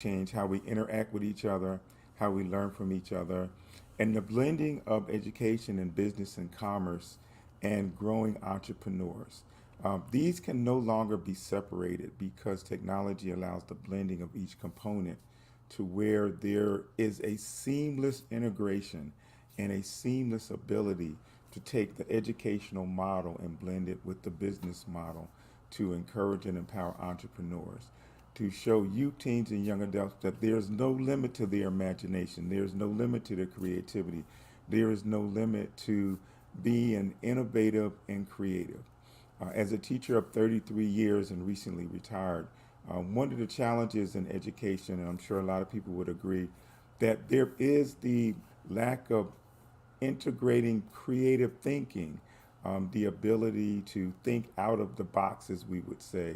change how we interact with each other, how we learn from each other, and the blending of education and business and commerce and growing entrepreneurs. These can no longer be separated because technology allows the blending of each component to where there is a seamless integration and a seamless ability to take the educational model and blend it with the business model to encourage and empower entrepreneurs, to show youth, teens, and young adults that there's no limit to their imagination, there's no limit to their creativity, there is no limit to being innovative and creative. As a teacher of 33 years and recently retired, one of the challenges in education, and I'm sure a lot of people would agree, that there is the lack of integrating creative thinking, the ability to think out of the box, as we would say,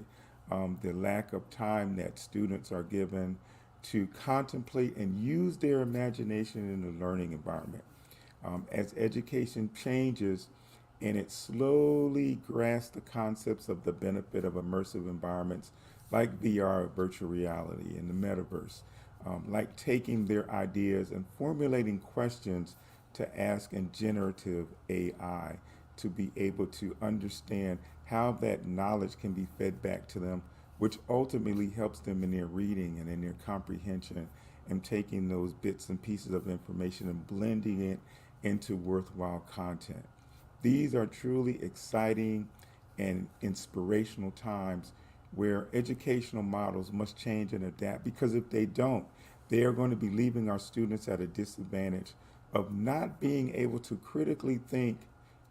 the lack of time that students are given to contemplate and use their imagination in the learning environment. As education changes and it slowly grasps the concepts of the benefit of immersive environments like VR, virtual reality, and the metaverse, like taking their ideas and formulating questions to ask in generative AI to be able to understand how that knowledge can be fed back to them, which ultimately helps them in their reading and in their comprehension and taking those bits and pieces of information and blending it into worthwhile content. These are truly exciting and inspirational times where educational models must change and adapt, because if they don't, they are going to be leaving our students at a disadvantage of not being able to critically think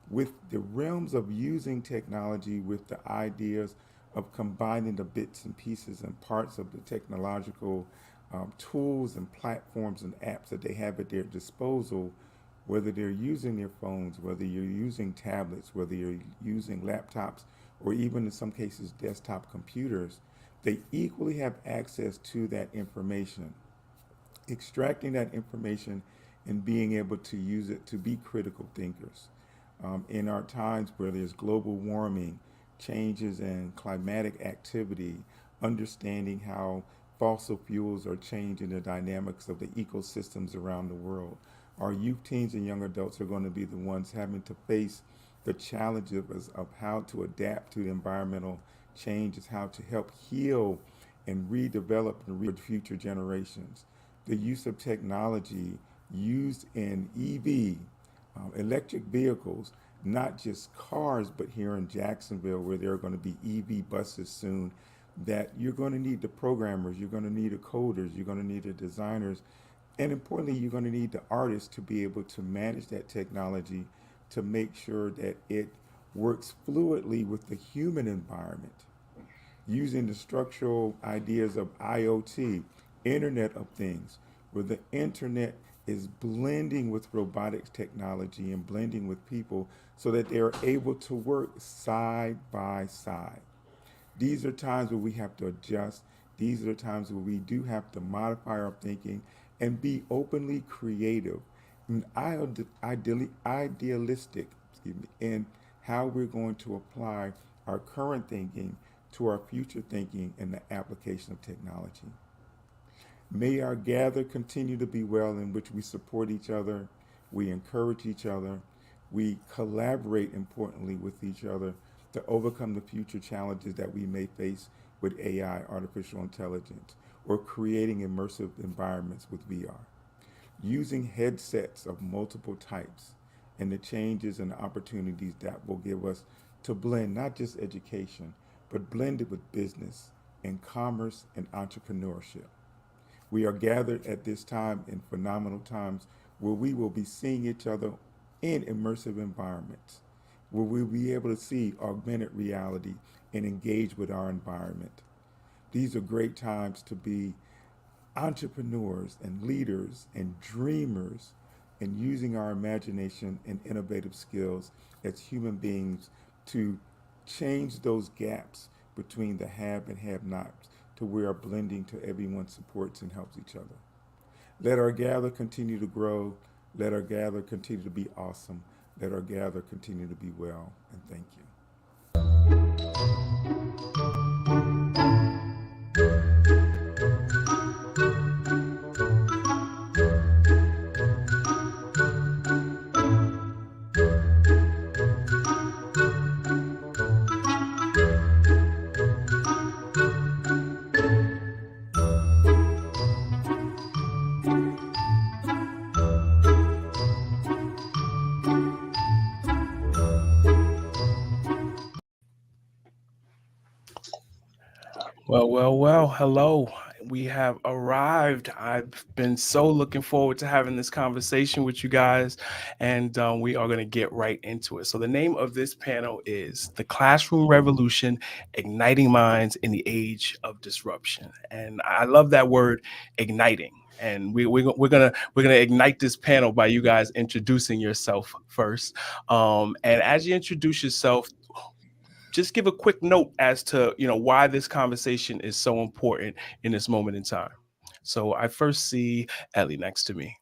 with the realms of using technology with the ideas of combining the bits and pieces and parts of the technological tools and platforms and apps that they have at their disposal, whether they're using their phones, whether you're using tablets, whether you're using laptops, or even in some cases desktop computers. They equally have access to that information. Extracting that information and being able to use it to be critical thinkers. In our times where there's global warming, changes in climatic activity, understanding how fossil fuels are changing the dynamics of the ecosystems around the world, our youth, teens, and young adults are going to be the ones having to face the challenges of how to adapt to the environmental changes, how to help heal and redevelop and reach future generations. The use of technology used in EV, electric vehicles, not just cars, but here in Jacksonville, where there are going to be EV buses soon, that you're going to need the programmers, you're going to need the coders, you're going to need the designers, and importantly, you're going to need the artists to be able to manage that technology to make sure that it works fluidly with the human environment, using the structural ideas of IoT, Internet of Things, where the internet is blending with robotics technology and blending with people so that they are able to work side by side. These are times where we have to adjust. These are the times where we do have to modify our thinking and be openly creative and idealistic, in how we're going to apply our current thinking to our future thinking and the application of technology. May our gather continue to be well, in which we support each other, we encourage each other, we collaborate importantly with each other to overcome the future challenges that we may face with AI, artificial intelligence, or creating immersive environments with VR. Using headsets of multiple types and the changes and opportunities that will give us to blend not just education, but blend it with business and commerce and entrepreneurship. We are gathered at this time in phenomenal times where we will be seeing each other in immersive environments, where we'll be able to see augmented reality and engage with our environment. These are great times to be entrepreneurs and leaders and dreamers and using our imagination and innovative skills as human beings to change those gaps between the have and have nots to where our blending to everyone supports and helps each other. Let our gather continue to grow. Let our gather continue to be awesome. Let our gather continue to be well. And thank you. Well. Hello. We have arrived. I've been so looking forward to having this conversation with you guys, and we are going to get right into it. So, the name of this panel is The Classroom Revolution Igniting Minds in the Age of Disruption. And I love that word, igniting. And we're gonna ignite this panel by you guys introducing yourself first. And as you introduce yourself, just give a quick note as to why this conversation is so important in this moment in time. So I first see Ellie next to me.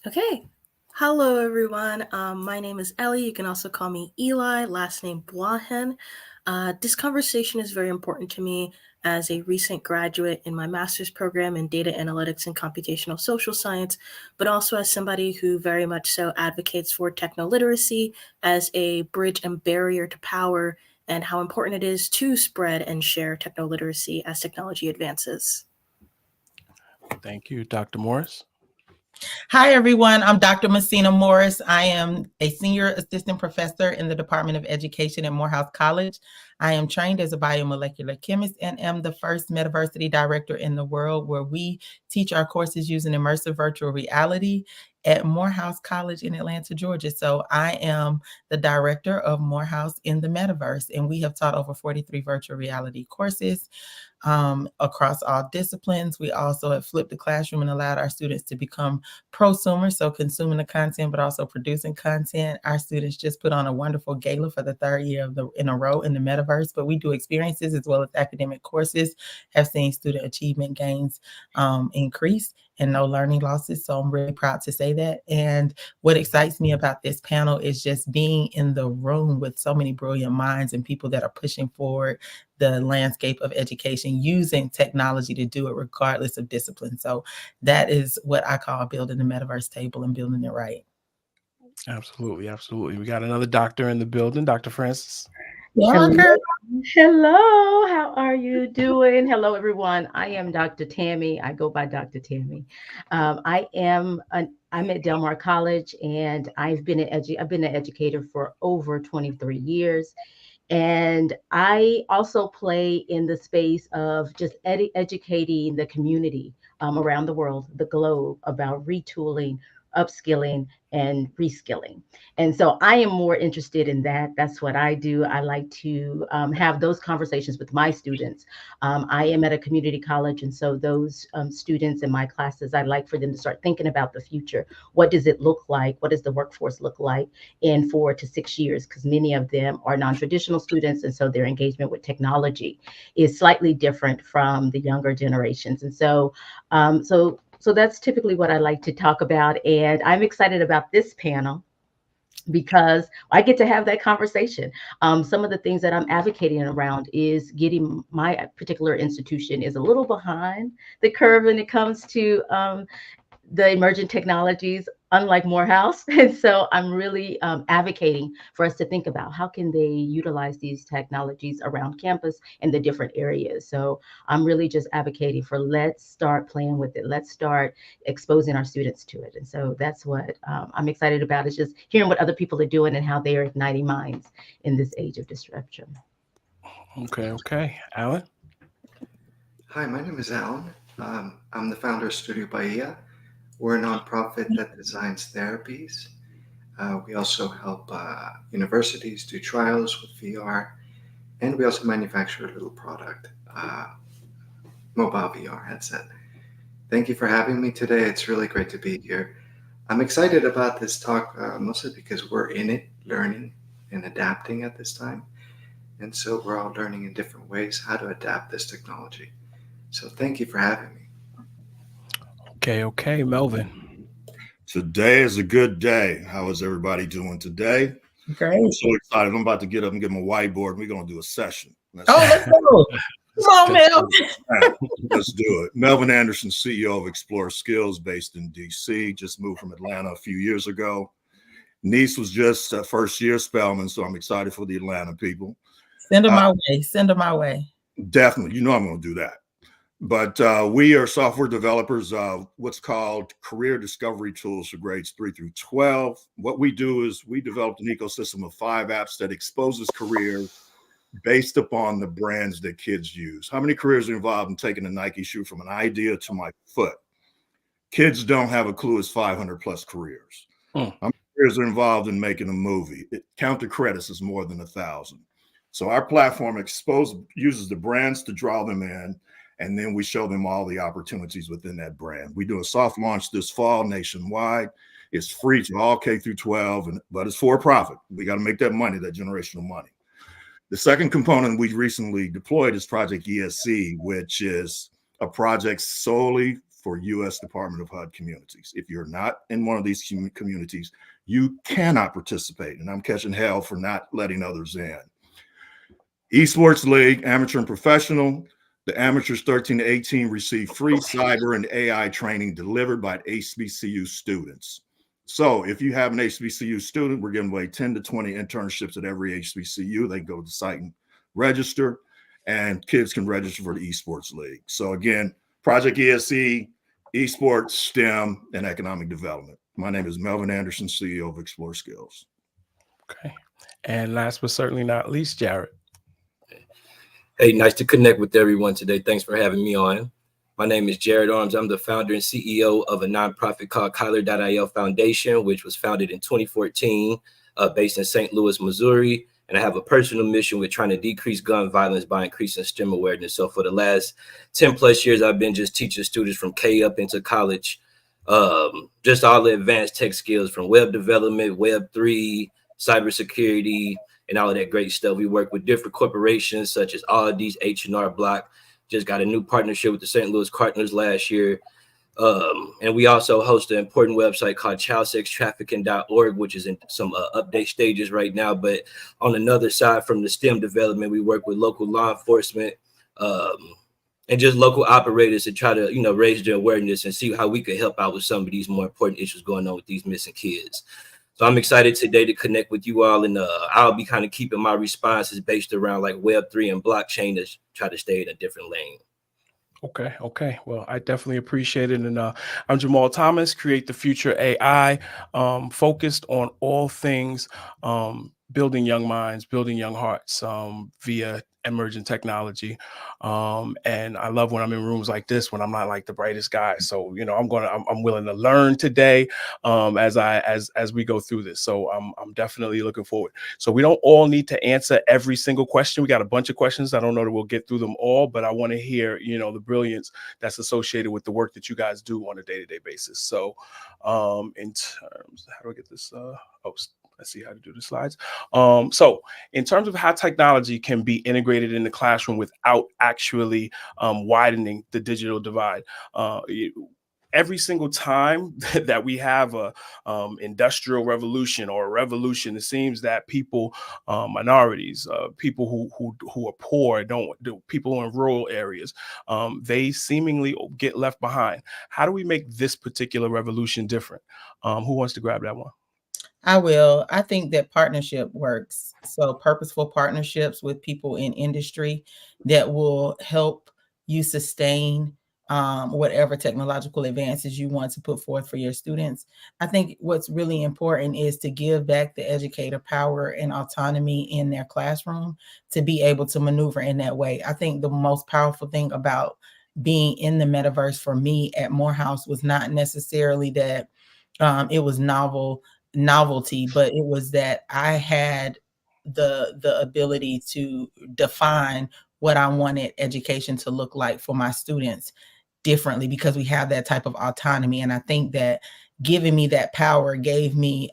Okay. Hello, everyone. My name is Ellie. You can also call me Eli, last name Blahen. This conversation is very important to me as a recent graduate in my master's program in data analytics and computational social science, but also as somebody who very much so advocates for techno literacy as a bridge and barrier to power, and how important it is to spread and share techno literacy as technology advances. Thank you, Dr. Morris. Hi, everyone. I'm Dr. Messina Morris. I am a senior assistant professor in the Department of Education at Morehouse College. I am trained as a biomolecular chemist and am the first Metaversity director in the world, where we teach our courses using immersive virtual reality at Morehouse College in Atlanta, Georgia. So I am the director of Morehouse in the Metaverse, and we have taught over 43 virtual reality courses across all disciplines. We also have flipped the classroom and allowed our students to become prosumers, so consuming the content, but also producing content. Our students just put on a wonderful gala for the third year in a row in the metaverse, but we do experiences as well as academic courses, have seen student achievement gains increase and no learning losses. So I'm really proud to say that. And what excites me about this panel is just being in the room with so many brilliant minds and people that are pushing forward the landscape of education using technology to do it regardless of discipline. So that is what I call building the metaverse table and building it right. Absolutely. We got another doctor in the building, Dr. Francis. Hello, Walker. hello. How are you doing? Hello, everyone. I am Dr. Tammy. I go by Dr. Tammy. I'm at Del Mar College, and I've been an educator for over 23 years. And I also play in the space of just educating the community around the world, the globe, about retooling, upskilling, and reskilling. And so I am more interested in that. That's what I do. I like to have those conversations with my students. I am at a community college, and so those students in my classes, I'd like for them to start thinking about the future. What does it look like? What does the workforce look like in 4 to 6 years? Because many of them are non-traditional students, and so their engagement with technology is slightly different from the younger generations. And so that's typically what I like to talk about. And I'm excited about this panel because I get to have that conversation. Some of the things that I'm advocating around is getting my particular institution is a little behind the curve when it comes to the emerging technologies, unlike Morehouse. And so I'm really advocating for us to think about how can they utilize these technologies around campus and the different areas. So I'm really just advocating for let's start playing with it. Let's start exposing our students to it. And so that's what I'm excited about, is just hearing what other people are doing and how they are igniting minds in this age of disruption. Okay. Alan? Hi, my name is Alan. I'm the founder of Studio Bahia. We're a nonprofit that designs therapies. We also help universities do trials with VR, and we also manufacture a little product, mobile VR headset. Thank you for having me today. It's really great to be here. I'm excited about this talk, mostly because we're in it, learning and adapting at this time. And so we're all learning in different ways how to adapt this technology. So thank you for having me. Okay, Melvin. Today is a good day. How is everybody doing today? Great. I'm so excited. I'm about to get up and get my whiteboard. We're going to do a session. Let's go. Come on, Mel. Let's do it. Melvin Anderson, CEO of Explore Skills, based in DC. Just moved from Atlanta a few years ago. Niece was just first year Spelman, so I'm excited for the Atlanta people. Send them my way. Send them my way. Definitely. You know I'm going to do that. But we are software developers of what's called career discovery tools for grades 3 through 12. What we do is we developed an ecosystem of 5 apps that exposes careers based upon the brands that kids use. How many careers are involved in taking a Nike shoe from an idea to my foot? Kids don't have a clue it's 500 plus careers. How many careers are involved in making a movie? Count the credits is more than 1,000. So our platform uses the brands to draw them in, and then we show them all the opportunities within that brand. We do a soft launch this fall nationwide. It's free to all K through 12, but it's for profit. We got to make that money, that generational money. The second component we recently deployed is Project ESC, which is a project solely for U.S. Department of HUD communities. If you're not in one of these communities, you cannot participate. And I'm catching hell for not letting others in. Esports League, amateur and professional. The amateurs 13 to 18 receive free cyber and AI training delivered by HBCU students. So if you have an HBCU student, we're giving away 10 to 20 internships at every HBCU. They go to the site and register, and kids can register for the Esports League. So again, Project ESC, Esports, STEM, and Economic Development. My name is Melvin Anderson, CEO of Explore Skills. Okay. And last but certainly not least, Jared. Hey, nice to connect with everyone today. Thanks for having me on. My name is Jared Arms. I'm the founder and CEO of a nonprofit called Kyler.io Foundation, which was founded in 2014, based in St. Louis, Missouri. And I have a personal mission with trying to decrease gun violence by increasing STEM awareness. So for the last 10 plus years, I've been just teaching students from K up into college, just all the advanced tech skills from web development, Web3, cybersecurity, and all of that great stuff. We work with different corporations such as Aldi's, H&R Block. Just got a new partnership with the St. Louis Cardinals last year. And we also host an important website called childsextrafficking.org, which is in some update stages right now. But on another side, from the STEM development, we work with local law enforcement and just local operators to try to, raise their awareness and see how we could help out with some of these more important issues going on with these missing kids. So I'm excited today to connect with you all, and I'll be kind of keeping my responses based around like Web3 and blockchain to try to stay in a different lane. Okay. Well, I definitely appreciate it. And I'm Jamal Thomas, Create the Future AI, focused on all things building young minds, building young hearts via emerging technology. And I love when I'm in rooms like this, when I'm not like the brightest guy. So, I'm willing to learn today as we go through this. So I'm definitely looking forward. So we don't all need to answer every single question. We got a bunch of questions. I don't know that we'll get through them all, but I want to hear, the brilliance that's associated with the work that you guys do on a day-to-day basis. So in terms, how do I get this? Let's see how to do the slides. So in terms of how technology can be integrated in the classroom without actually widening the digital divide, every single time that we have a industrial revolution or a revolution, it seems that people, minorities, people who are poor, people in rural areas, they seemingly get left behind. How do we make this particular revolution different? Who wants to grab that one? I will. I think that partnership works. So purposeful partnerships with people in industry that will help you sustain whatever technological advances you want to put forth for your students. I think what's really important is to give back the educator power and autonomy in their classroom to be able to maneuver in that way. I think the most powerful thing about being in the metaverse for me at Morehouse was not necessarily that it was novelty, but it was that I had the ability to define what I wanted education to look like for my students differently, because we have that type of autonomy. And I think that giving me that power gave me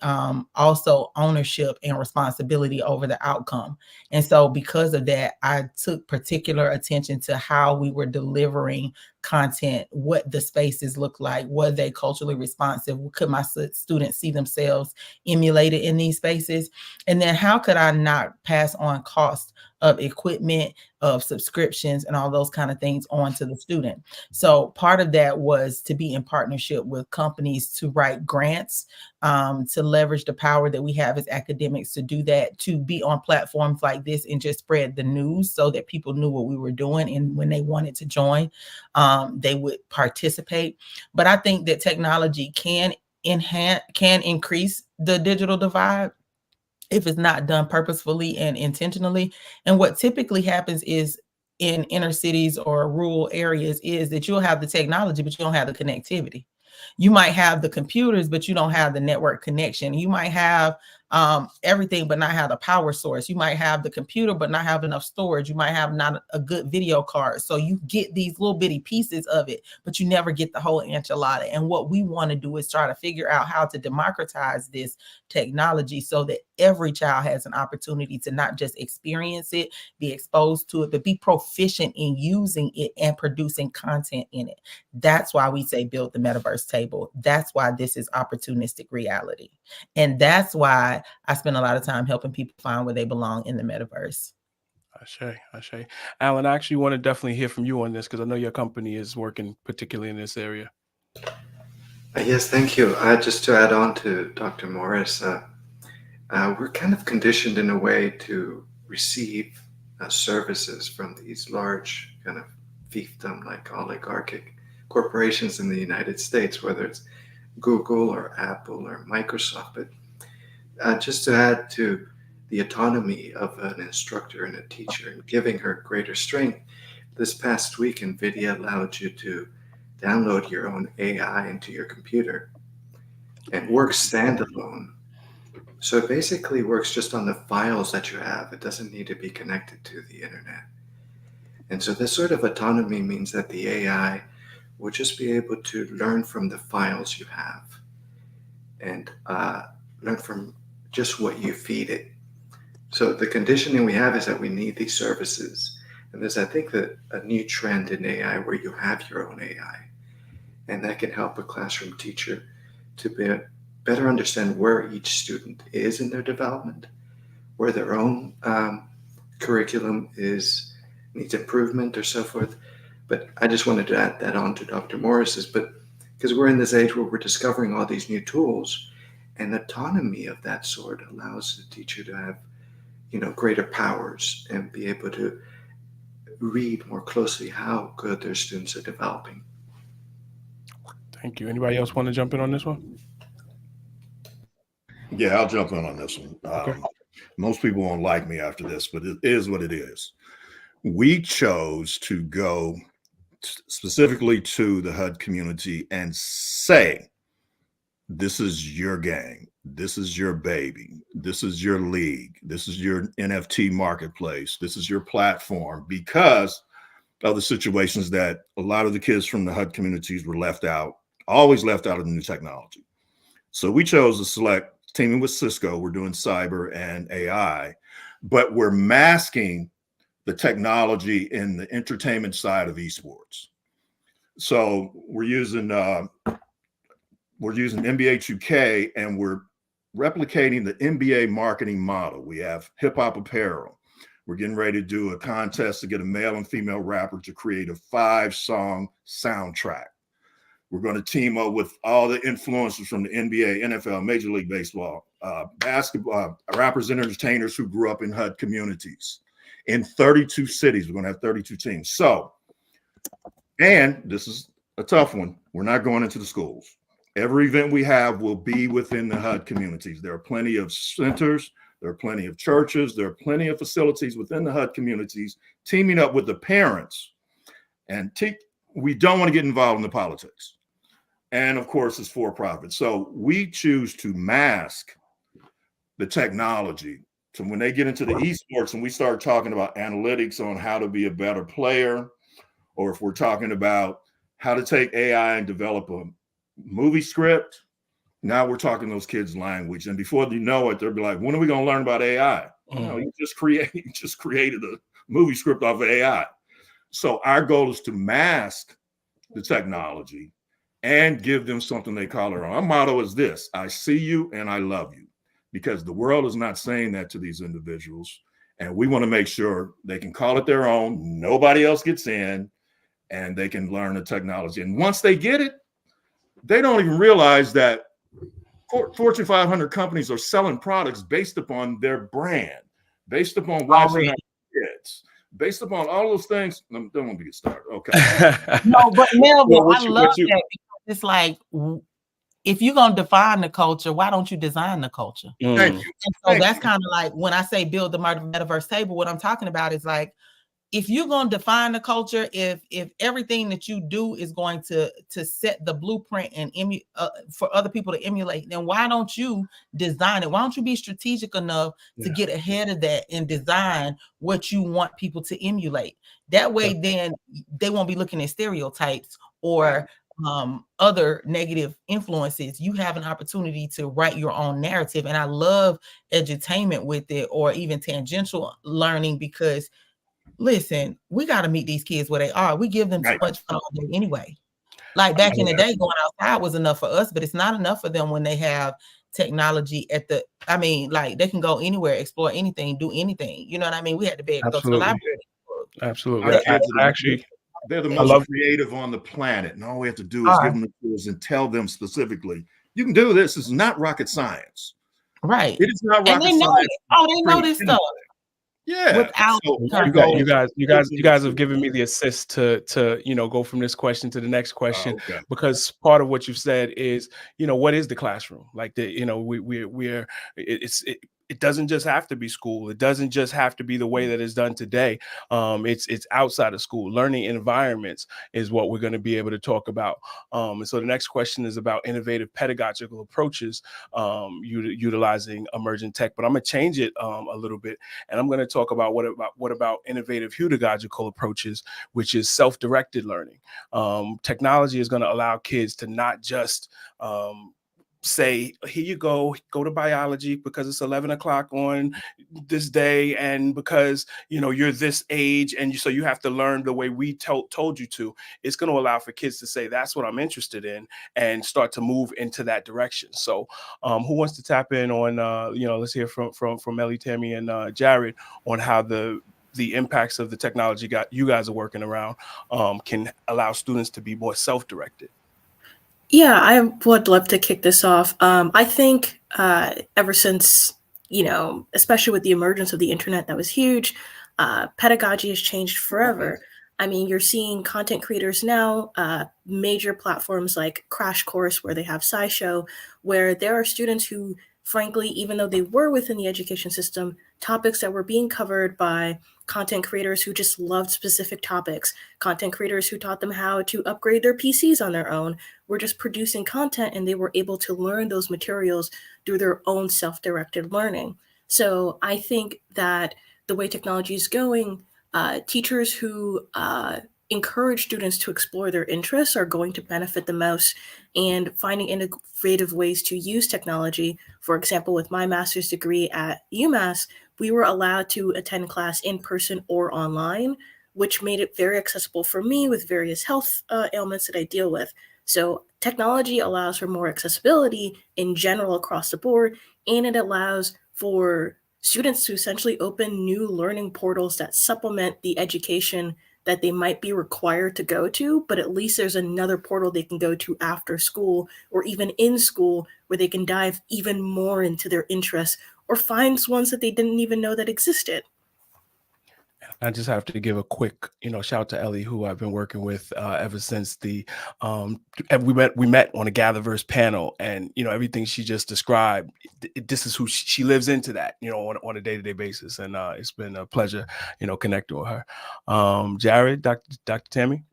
also ownership and responsibility over the outcome. And so because of that, I took particular attention to how we were delivering content, what the spaces look like, were they culturally responsive, could my students see themselves emulated in these spaces, and then how could I not pass on cost of equipment, of subscriptions, and all those kind of things on to the student. So part of that was to be in partnership with companies to write grants, to leverage the power that we have as academics to do that, to be on platforms like this and just spread the news so that people knew what we were doing, and when they wanted to join, they would participate. But I think that technology can increase the digital divide. if it's not done purposefully and intentionally. And what typically happens is in inner cities or rural areas is that you'll have the technology, but you don't have the connectivity. You might have the computers, but you don't have the network connection. You might have everything, but not have the power source. You might have the computer, but not have enough storage. You might have not a good video card. So you get these little bitty pieces of it, but you never get the whole enchilada. And what we want to do is try to figure out how to democratize this technology so that every child has an opportunity to not just experience it, be exposed to it, but be proficient in using it and producing content in it. That's why we say build the metaverse table. That's why this is opportunistic reality. And that's why I spend a lot of time helping people find where they belong in the metaverse. Ashe. Alan, I actually want to definitely hear from you on this because I know your company is working particularly in this area. Yes, thank you. Just to add on to Dr. Morris, we're kind of conditioned in a way to receive services from these large kind of fiefdom, like oligarchic corporations in the United States, whether it's Google or Apple or Microsoft. But just to add to the autonomy of an instructor and a teacher and giving her greater strength, this past week, NVIDIA allowed you to download your own AI into your computer and work standalone. So it basically works just on the files that you have. It doesn't need to be connected to the internet. And so this sort of autonomy means that the AI will just be able to learn from the files you have and learn from just what you feed it. So the conditioning we have is that we need these services. And there's, I think, that a new trend in AI where you have your own AI. And that can help a classroom teacher to better understand where each student is in their development, where their own curriculum needs improvement or so forth. But I just wanted to add that on to Dr. Morris's, but because we're in this age where we're discovering all these new tools, and autonomy of that sort allows the teacher to have, greater powers and be able to read more closely how good their students are developing. Thank you. Anybody else want to jump in on this one? Yeah, I'll jump in on this one. Okay. Most people won't like me after this, but it is what it is. We chose to go specifically to the HUD community and say, this is your game. This is your baby. This is your league. This is your NFT marketplace. This is your platform, because of the situations that a lot of the kids from the HUD communities were always left out of the new technology. So we chose to select teaming with Cisco. We're doing cyber and AI, but we're masking the technology in the entertainment side of esports. So we're using NBA 2K, and we're replicating the NBA marketing model. We have hip hop apparel. We're getting ready to do a contest to get a male and female rapper to create a 5-song soundtrack. We're going to team up with all the influencers from the NBA, NFL, Major League Baseball, basketball, rappers and entertainers who grew up in HUD communities. In 32 cities, we're going to have 32 teams. So, and this is a tough one, we're not going into the schools. Every event we have will be within the HUD communities. There are plenty of centers, there are plenty of churches, there are plenty of facilities within the HUD communities, teaming up with the parents. And we don't want to get involved in the politics. And of course, it's for profit. So we choose to mask the technology. So when they get into the esports and we start talking about analytics on how to be a better player, or if we're talking about how to take AI and develop a movie script, now we're talking those kids' language. And before you know it, they'll be like, when are we going to learn about AI? No, you just created a movie script off of AI. So our goal is to mask the technology and give them something they call their own. Our motto is this: I see you and I love you, because the world is not saying that to these individuals. And we want to make sure they can call it their own. Nobody else gets in, and they can learn the technology. And once they get it, they don't even realize that Fortune 500 companies are selling products based upon their brand, based upon watching our kids, based upon all those things. Don't want to get started. Okay. No, but Melville, I love that, because it's like if you're going to define the culture, why don't you design the culture? Thank you. And so that's kind of like when I say build the metaverse table, what I'm talking about is like, if you're going to define the culture, if everything that you do is going to set the blueprint and for other people to emulate, then why don't you design it? Why don't you be strategic enough to get ahead of that and design what you want people to emulate? That way, then they won't be looking at stereotypes or other negative influences. You have an opportunity to write your own narrative. And I love edutainment with it, or even tangential learning, because listen, we got to meet these kids where they are. We give them too much fun all day anyway. Like back in the day, going outside was enough for us, but it's not enough for them when they have technology like they can go anywhere, explore anything, do anything. You know what I mean? We had to be able to go to the library. Absolutely. They're the most creative on the planet, and all we have to do is give them the tools and tell them specifically, you can do this. This is not rocket science. Right. It is not rocket science. They know this stuff. Yeah. Without you guys have given me the assist to go from this question to the next question, because part of what you've said is, what is the classroom? Like it doesn't just have to be school. It doesn't just have to be the way that it's done today. It's outside of school. Learning environments is what we're going to be able to talk about. And so the next question is about innovative pedagogical approaches, utilizing emerging tech. But I'm going to change it a little bit, and I'm going to talk about what about innovative pedagogical approaches, which is self-directed learning. Technology is going to allow kids to not just say, here you go to biology because it's 11 o'clock on this day, and because you're this age, and so you have to learn the way we told you to. It's going to allow for kids to say, that's what I'm interested in, and start to move into that direction. So who wants to tap in on let's hear from Ellie, Tammy, and Jared on how the impacts of the technology you guys are working around can allow students to be more self-directed. Yeah, I would love to kick this off. I think ever since, especially with the emergence of the internet, that was huge. Pedagogy has changed forever. I mean, you're seeing content creators now, major platforms like Crash Course, where they have SciShow, where there are students who, frankly, even though they were within the education system, topics that were being covered by content creators who just loved specific topics, content creators who taught them how to upgrade their PCs on their own, were just producing content, and they were able to learn those materials through their own self-directed learning. So I think that the way technology is going, teachers who encourage students to explore their interests are going to benefit the most, and finding innovative ways to use technology. For example, with my master's degree at UMass, we were allowed to attend class in person or online, which made it very accessible for me with various health ailments that I deal with. So technology allows for more accessibility in general across the board, and it allows for students to essentially open new learning portals that supplement the education that they might be required to go to, but at least there's another portal they can go to after school or even in school where they can dive even more into their interests or find ones that they didn't even know that existed. I just have to give a quick, shout to Ellie, who I've been working with ever since we met on a GatherVerse panel, and everything she just described. This is who she lives into that, on a day-to-day basis, and it's been a pleasure, connecting with her. Jared, Dr. Tammy.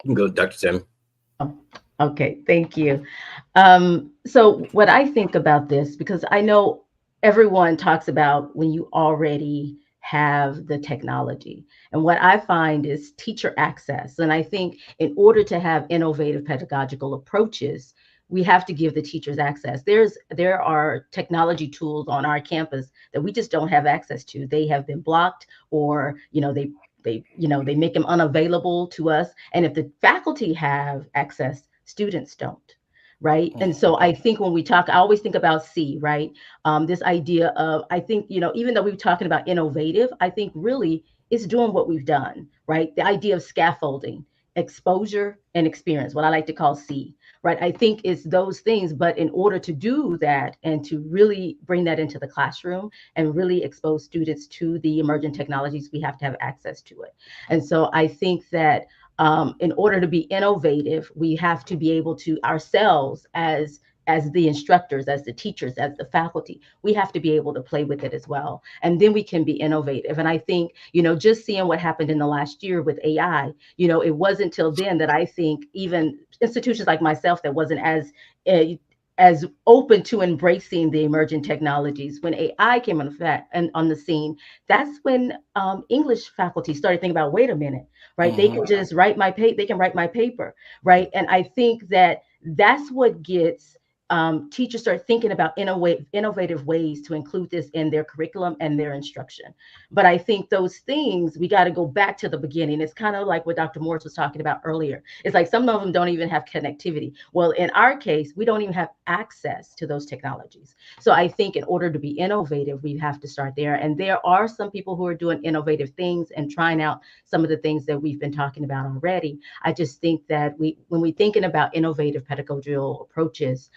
You can go, Dr. Tammy. Okay, thank you. So what I think about this, because I know everyone talks about when you already have the technology. And what I find is teacher access. And I think in order to have innovative pedagogical approaches, we have to give the teachers access. There are technology tools on our campus that we just don't have access to. They have been blocked, or they make them unavailable to us. And if the faculty have access, students don't. Right. And so I think when we talk, I always think about C, right? This idea of, I think, even though we're talking about innovative, I think really it's doing what we've done, right? The idea of scaffolding, exposure, and experience, what I like to call C, right? I think it's those things, but in order to do that and to really bring that into the classroom and really expose students to the emerging technologies, we have to have access to it. And so I think that in order to be innovative, we have to be able to ourselves as the instructors, as the teachers, as the faculty, we have to be able to play with it as well. And then we can be innovative. And I think, just seeing what happened in the last year with AI, it wasn't till then that I think even institutions like myself that wasn't as open to embracing the emerging technologies. When AI came on the scene, that's when English faculty started thinking about, wait a minute, right? They can just write my paper, right? And I think that that's what gets teachers start thinking about innovative ways to include this in their curriculum and their instruction. But I think those things, we got to go back to the beginning. It's kind of like what Dr. Morris was talking about earlier. It's like some of them don't even have connectivity. Well, in our case, we don't even have access to those technologies. So I think in order to be innovative, we have to start there. And there are some people who are doing innovative things and trying out some of the things that we've been talking about already. I just think that when we're thinking about innovative pedagogical approaches,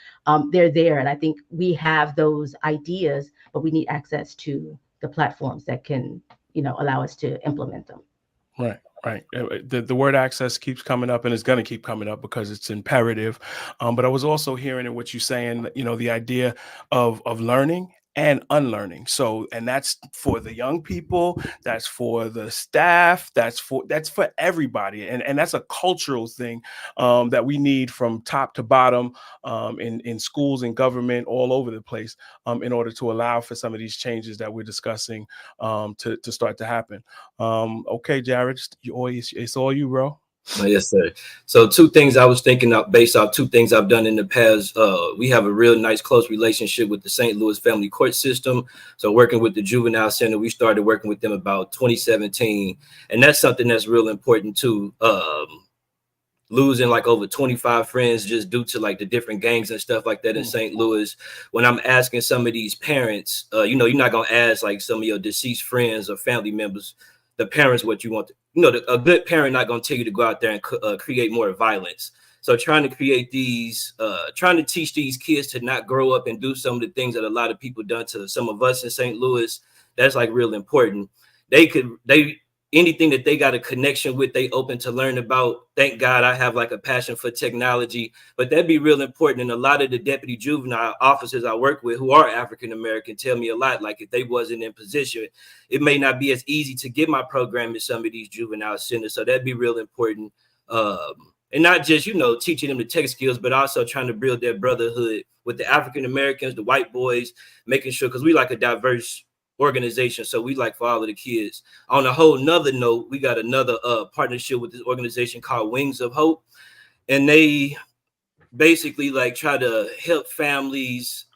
they're there. And I think we have those ideas, but we need access to the platforms that can, allow us to implement them. Right. Right. The word access keeps coming up, and it's going to keep coming up because it's imperative. But I was also hearing in what you're saying, the idea of learning and unlearning. So, and that's for the young people, that's for the staff, that's for everybody. And that's a cultural thing that we need from top to bottom in schools and government all over the place in order to allow for some of these changes that we're discussing to start to happen. Okay, Jared, it's all you, bro. Oh, yes, sir. So 2 things I was thinking of based off 2 things I've done in the past. We have a real nice, close relationship with the St. Louis Family Court System. So working with the Juvenile Center, we started working with them about 2017. And that's something that's real important too. Losing like over 25 friends just due to like the different gangs and stuff like that in St. Louis. When I'm asking some of these parents, you're not going to ask like some of your deceased friends or family members, the parents, what you want to, a good parent not going to tell you to go out there and create more violence. So trying to create these, trying to teach these kids to not grow up and do some of the things that a lot of people done to some of us in St. Louis, that's like real important. Anything that they got a connection with, they open to learn about. Thank God I have like a passion for technology, but that'd be real important. And a lot of the deputy juvenile officers I work with who are African-American tell me a lot, like if they wasn't in position, it may not be as easy to get my program in some of these juvenile centers. So that'd be real important. And not just, teaching them the tech skills, but also trying to build their brotherhood with the African-Americans, the white boys, making sure, because we like a diverse organization, so we like for all of the kids. On a whole nother note, we got another partnership with this organization called Wings of Hope, and they basically like try to help families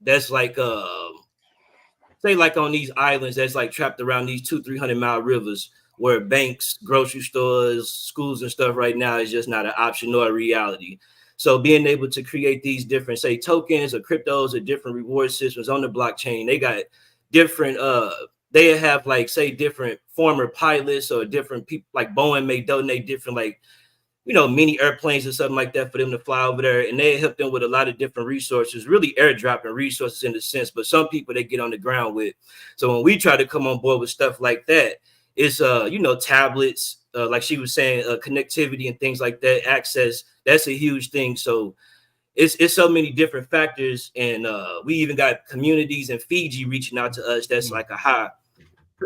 that's like say like on these islands that's like trapped around these 200-300 mile rivers where banks, grocery stores, schools and stuff right now is just not an option nor a reality. So being able to create these different, say, tokens or cryptos or different reward systems on the blockchain, they got different they have like, say, different former pilots or different people, like Boeing may donate different like mini airplanes or something like that for them to fly over there, and they help them with a lot of different resources, really airdropping resources in a sense, but some people they get on the ground with. So when we try to come on board with stuff like that, it's tablets, like she was saying, connectivity and things like that, access, that's a huge thing. So it's so many different factors, and we even got communities in Fiji reaching out to us. That's like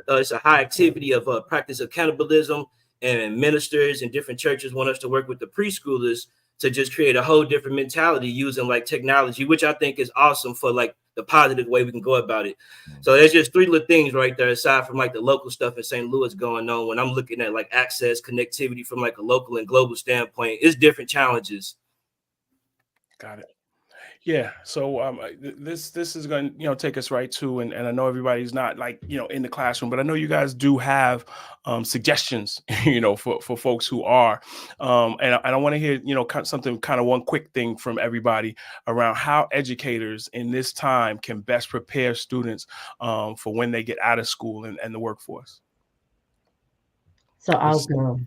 it's a high activity of practice of cannibalism, and ministers and different churches want us to work with the preschoolers to just create a whole different mentality using like technology, which I think is awesome for like the positive way we can go about it. So there's just 3 little things right there, aside from like the local stuff in St. Louis going on. When I'm looking at like access, connectivity from like a local and global standpoint, it's different challenges. Got it. Yeah. So this is going to take us right to, and I know everybody's not like in the classroom, but I know you guys do have suggestions for folks who are and I want to hear something, kind of one quick thing from everybody around how educators in this time can best prepare students for when they get out of school and the workforce. So I'll go.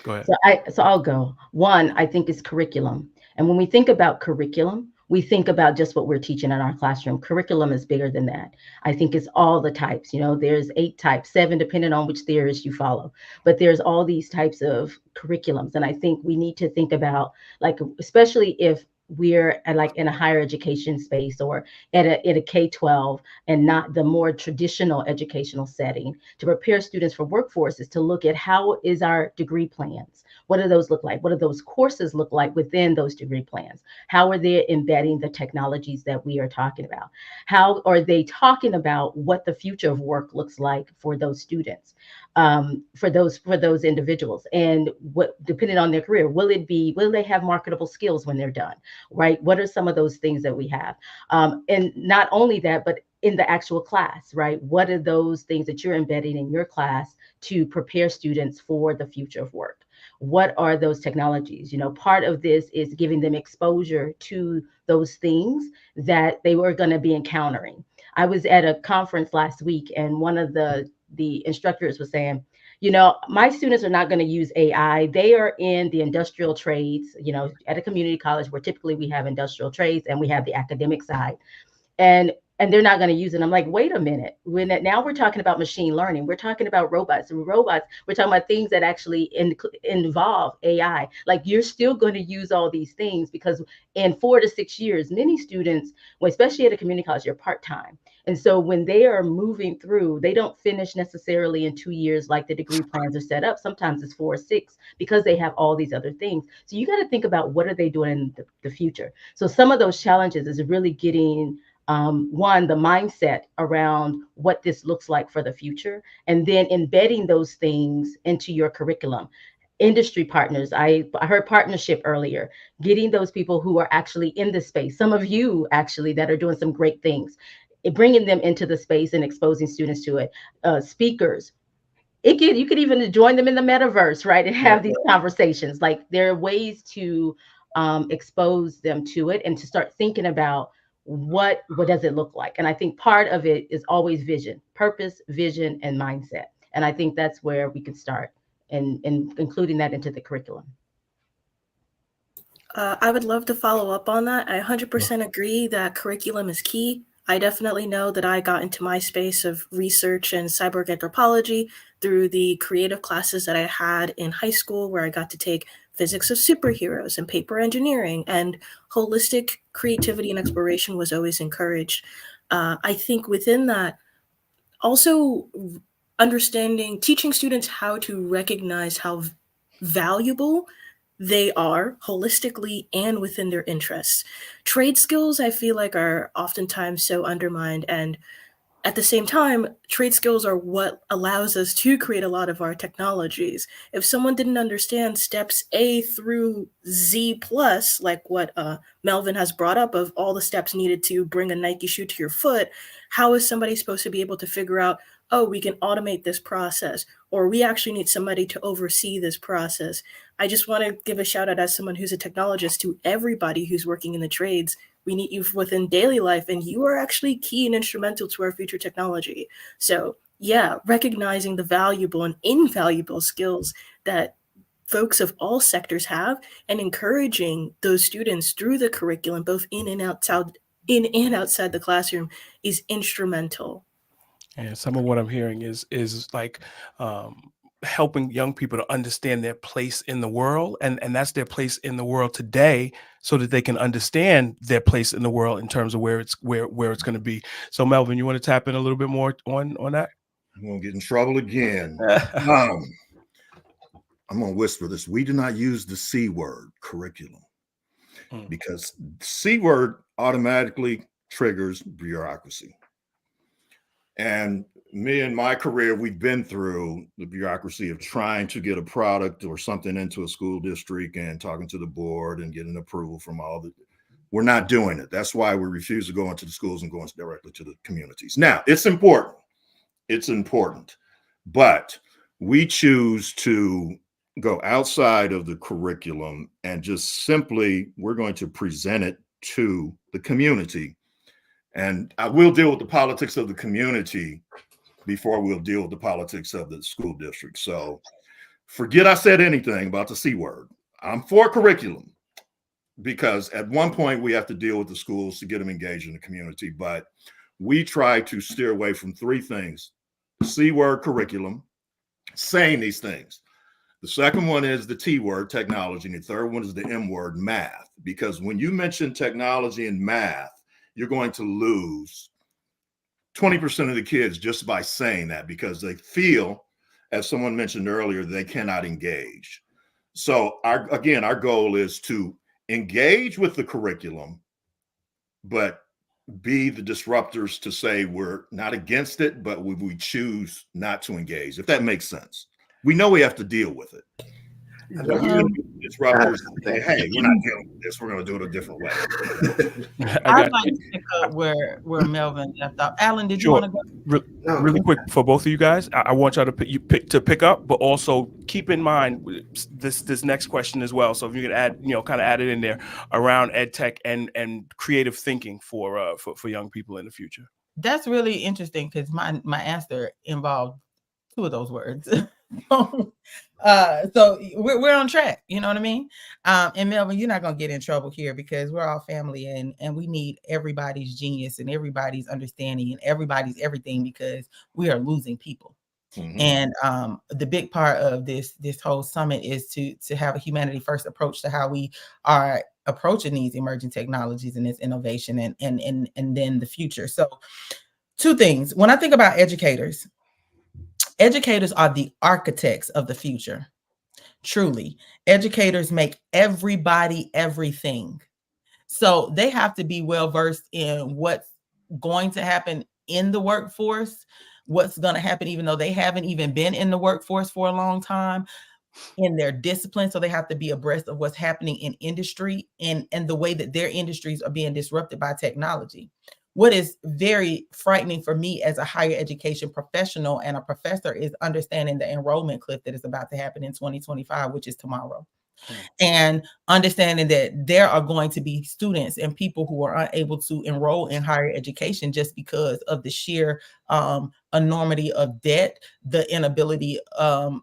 Go ahead. So I'll go. One, I think is curriculum. And when we think about curriculum, we think about just what we're teaching in our classroom. Curriculum is bigger than that. I think it's all the types. You know, there's 8 types, 7 depending on which theorist you follow. But there's all these types of curriculums, and I think we need to think about, like, especially if we're at, like, in a higher education space or at a K-12 and not the more traditional educational setting, to prepare students for workforces, to look at how is our degree plans. What do those look like? What do those courses look like within those degree plans? How are they embedding the technologies that we are talking about? How are they talking about what the future of work looks like for those students, for those individuals? And what, depending on their career, will they have marketable skills when they're done, right? What are some of those things that we have? And not only that, but in the actual class, right? What are those things that you're embedding in your class to prepare students for the future of work? What are those technologies? You know, part of this is giving them exposure to those things that they were going to be encountering. I was at a conference last week, and one of the instructors was saying, you know, my students are not going to use AI. They are in the industrial trades, you know, at a community college where typically we have industrial trades and we have the academic side. And they're not going to use it. I'm like, wait a minute. Now we're talking about machine learning. We're talking about robots. We're talking about things that actually involve AI. Like, you're still going to use all these things, because in 4 to 6 years, many students, well, especially at a community college, you're part-time. And so when they are moving through, they don't finish necessarily in 2 years like the degree plans are set up. Sometimes it's 4 or 6, because they have all these other things. So you got to think about, what are they doing in the future? So some of those challenges is really getting one, the mindset around what this looks like for the future, and then embedding those things into your curriculum. Industry partners, I heard partnership earlier, getting those people who are actually in the space, some of you actually that are doing some great things, bringing them into the space and exposing students to it. Speakers, you could even join them in the metaverse, right? And have these conversations. Like, there are ways to expose them to it and to start thinking about what does it look like. And I think part of it is always vision, purpose, vision, and mindset. And I think that's where we could start, and including that into the curriculum. I would love to follow up on that. I 100% agree that curriculum is key. I definitely know that I got into my space of research and cyborg anthropology through the creative classes that I had in high school, where I got to take physics of superheroes and paper engineering, and holistic creativity and exploration was always encouraged. I think within that, also teaching students how to recognize how valuable they are holistically and within their interests. Trade skills, I feel like, are oftentimes so undermined, and at the same time, trade skills are what allows us to create a lot of our technologies. If someone didn't understand steps A through Z plus, like what Melvin has brought up, of all the steps needed to bring a Nike shoe to your foot, how is somebody supposed to be able to figure out, oh, we can automate this process, or we actually need somebody to oversee this process? I just want to give a shout out, as someone who's a technologist, to everybody who's working in the trades. We need you within daily life, and you are actually key and instrumental to our future technology. So yeah, recognizing the valuable and invaluable skills that folks of all sectors have, and encouraging those students through the curriculum, both in and outside the classroom, is instrumental. And some of what I'm hearing is like helping young people to understand their place in the world, and that's their place in the world today, so that they can understand their place in the world in terms of where it's going to be. So Melvin, you want to tap in a little bit more on that? I'm gonna get in trouble again. I'm gonna whisper this. We do not use the C word, curriculum, because C word automatically triggers bureaucracy. And me and my career, we've been through the bureaucracy of trying to get a product or something into a school district and talking to the board and getting approval from all the. We're not doing it. That's why we refuse to go into the schools and go directly to the communities. Now, it's important. It's important. But we choose to go outside of the curriculum and just simply, we're going to present it to the community. And I will deal with the politics of the community before we'll deal with the politics of the school district. So forget I said anything about the C word. I'm for curriculum. because at one point we have to deal with the schools to get them engaged in the community, but we try to steer away from three things: C word curriculum, saying these things. The second one is the T word, technology. And the third one is the M word, math. Because when you mention technology and math, you're going to lose 20% of the kids just by saying that, because they feel, as someone mentioned earlier, they cannot engage. So our goal is to engage with the curriculum, but be the disruptors to say we're not against it, but we choose not to engage, if that makes sense. We know we have to deal with it. But we're going to be disruptors and say, hey, we're not dealing with this. We're going to do it a different way. I'd like to pick up where Melvin left off. Alan, did you want to go? Really quick for both of you guys, I want y'all to pick up, but also keep in mind this next question as well. So if you can add, kind of add it in there around ed tech and creative thinking for young people in the future. That's really interesting, because my answer involved two of those words. So we're on track, you know what I mean? And Melvin, you're not gonna get in trouble here, because we're all family, and we need everybody's genius and everybody's understanding and everybody's everything, because we are losing people. Mm-hmm. And the big part of this whole summit is to have a humanity first approach to how we are approaching these emerging technologies and this innovation and then the future. So two things. When I think about educators are the architects of the future. Truly, educators make everybody everything. So they have to be well versed in what's going to happen in the workforce, what's going to happen even though they haven't even been in the workforce for a long time, in their discipline. So they have to be abreast of what's happening in industry and the way that their industries are being disrupted by technology. What is very frightening for me as a higher education professional and a professor is understanding the enrollment cliff that is about to happen in 2025, which is tomorrow. And understanding that there are going to be students and people who are unable to enroll in higher education just because of the sheer enormity of debt, the inability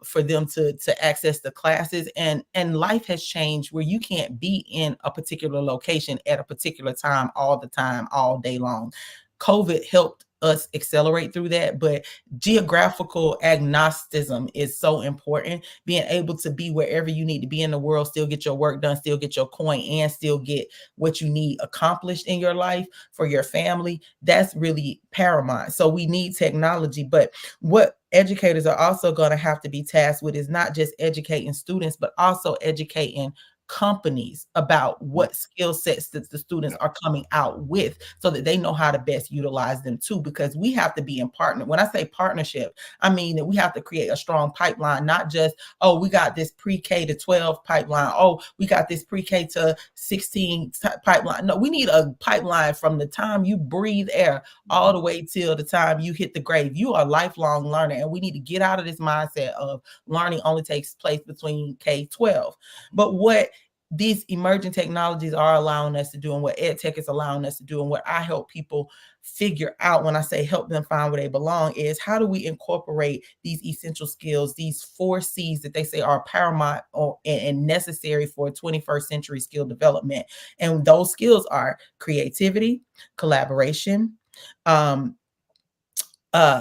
for them to access the classes, and life has changed where you can't be in a particular location at a particular time all the time, all day long. COVID helped us accelerate through that, but geographical agnosticism is so important. Being able to be wherever you need to be in the world, still get your work done, still get your coin, and still get what you need accomplished in your life for your family, that's really paramount. So we need technology, but what educators are also going to have to be tasked with is not just educating students, but also educating companies about what skill sets that the students are coming out with, so that they know how to best utilize them too, because we have to be in partner. When I say partnership, I mean that we have to create a strong pipeline, not just, oh, we got this pre-K to 12 pipeline. Oh, we got this pre-K to 16 pipeline. No, we need a pipeline from the time you breathe air all the way till the time you hit the grave. You are a lifelong learner, and we need to get out of this mindset of learning only takes place between K-12. But what these emerging technologies are allowing us to do, and what ed tech is allowing us to do, and what I help people figure out when I say help them find where they belong, is how do we incorporate these essential skills, these 4 C's that they say are paramount and necessary for 21st century skill development. And those skills are creativity, collaboration,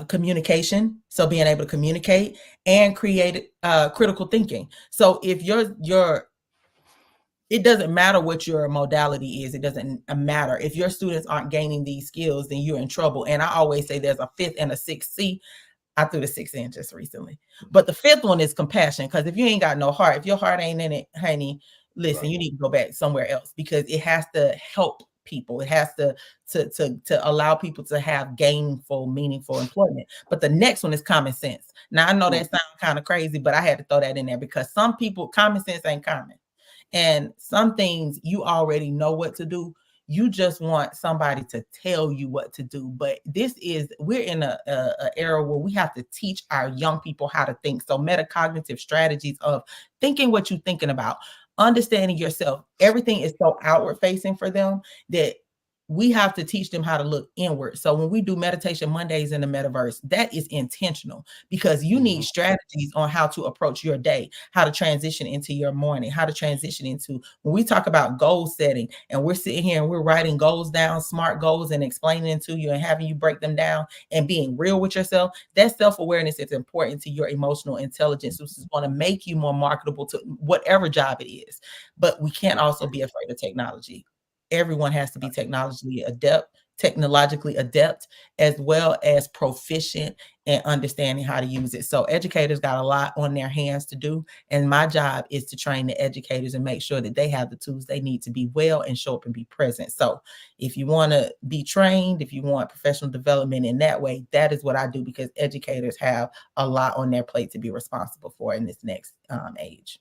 communication, so being able to communicate, and create critical thinking. So if it doesn't matter what your modality is. It doesn't matter. If your students aren't gaining these skills, then you're in trouble. And I always say there's a 5th and a 6th C. I threw the 6th in just recently. But the 5th one is compassion, because if you ain't got no heart, if your heart ain't in it, honey, listen, right, you need to go back somewhere else, because it has to help people. It has to allow people to have gainful, meaningful employment. But the next one is common sense. Now, I know that sounds kind of crazy, but I had to throw that in there, because some people, common sense ain't common. And some things you already know what to do. You just want somebody to tell you what to do. But we're in a era where we have to teach our young people how to think. So metacognitive strategies of thinking what you're thinking about, understanding yourself. Everything is so outward facing for them that we have to teach them how to look inward. So when we do meditation Mondays in the metaverse, that is intentional, because you need strategies on how to approach your day, how to transition into your morning, how to transition into, when we talk about goal setting and we're sitting here and we're writing goals down, smart goals, and explaining them to you and having you break them down and being real with yourself, that self-awareness is important to your emotional intelligence, which is going to make you more marketable to whatever job it is. But we can't also be afraid of technology. Everyone has to be technologically adept, as well as proficient and understanding how to use it. So educators got a lot on their hands to do. And my job is to train the educators and make sure that they have the tools they need to be well and show up and be present. So if you want to be trained, if you want professional development in that way, that is what I do, because educators have a lot on their plate to be responsible for in this next age.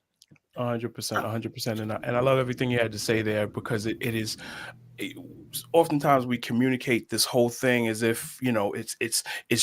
100%, 100%. And I love everything you had to say there, because it is, oftentimes we communicate this whole thing as if, you know, it's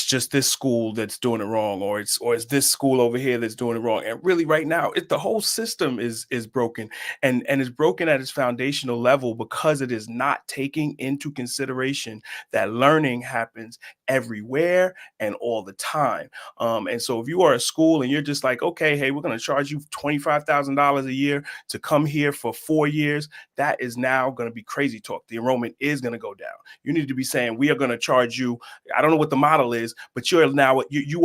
just this school that's doing it wrong, or it's this school over here that's doing it wrong. And really right now, the whole system is broken, and it's broken at its foundational level, because it is not taking into consideration that learning happens everywhere and all the time. And so if you are a school and you're just like, okay, hey, we're going to charge you $25,000 a year to come here for 4 years, that is now going to be crazy talk. The enrollment is going to go down. You need to be saying, we are going to charge you, I don't know what the model is, but you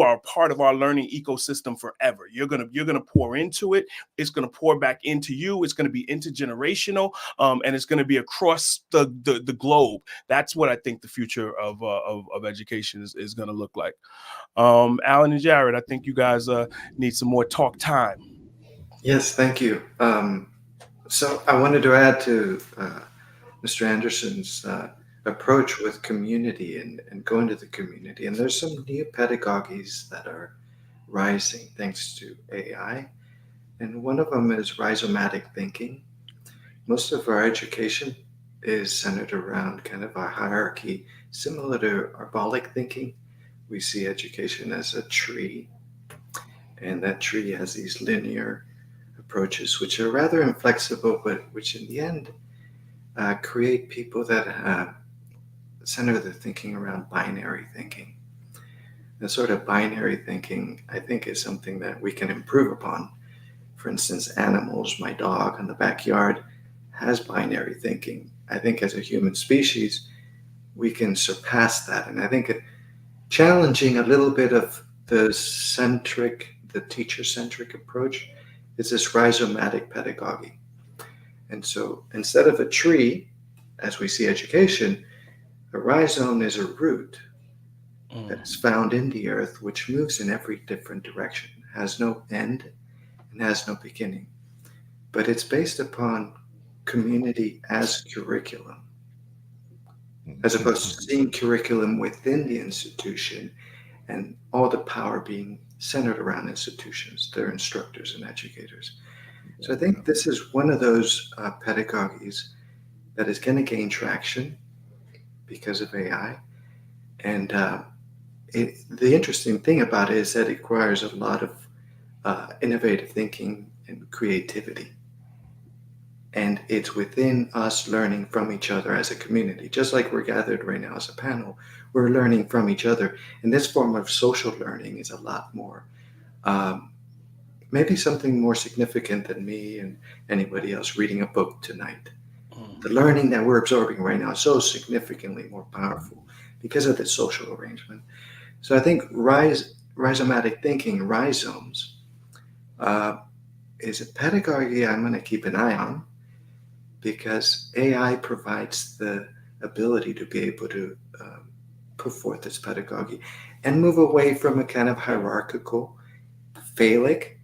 are a part of our learning ecosystem forever. You're going to pour into it. It's going to pour back into you. It's going to be intergenerational, and it's going to be across the globe. That's what I think the future of education is going to look like. Alan and Jared, I think you guys need some more talk time. Yes, thank you. So I wanted to add to Mr. Anderson's approach with community and going to the community. And there's some new pedagogies that are rising thanks to AI. And one of them is rhizomatic thinking. Most of our education is centered around kind of a hierarchy similar to arbolic thinking. We see education as a tree, and that tree has these linear approaches, which are rather inflexible, but which in the end create people that center their thinking around binary thinking. The sort of binary thinking, I think, is something that we can improve upon. For instance, animals, my dog in the backyard has binary thinking. I think as a human species, we can surpass that. And I think challenging a little bit of the teacher-centric approach is this rhizomatic pedagogy. And so instead of a tree, as we see education, a rhizome is a root that is found in the earth, which moves in every different direction, has no end and has no beginning. But it's based upon community as curriculum, as opposed to seeing curriculum within the institution and all the power being centered around institutions, their instructors and educators. So I think this is one of those pedagogies that is going to gain traction because of AI. And the interesting thing about it is that it requires a lot of innovative thinking and creativity. And it's within us learning from each other as a community. Just like we're gathered right now as a panel, we're learning from each other. And this form of social learning is a lot more, maybe something more significant than me and anybody else reading a book tonight. The learning that we're absorbing right now is so significantly more powerful because of this social arrangement. So I think rhizomatic thinking, rhizomes, is a pedagogy I'm going to keep an eye on, because AI provides the ability to be able to put forth this pedagogy and move away from a kind of hierarchical, phallic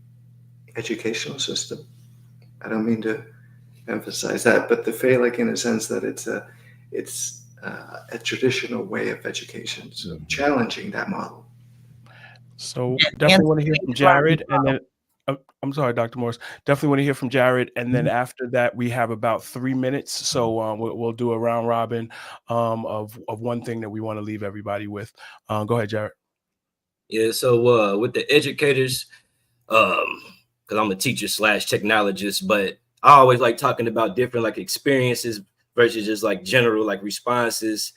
educational system. I don't mean to emphasize that, but the phallic in a sense that it's a traditional way of education. So challenging that model. So definitely want to hear from Jared, and then I'm sorry, Dr. Morris. Definitely want to hear from Jared, and then after that we have about 3 minutes. So we'll do a round robin of one thing that we want to leave everybody with. Go ahead, Jared. Yeah. So with the educators, because I'm a teacher / technologist, but I always like talking about different like experiences versus just like general like responses.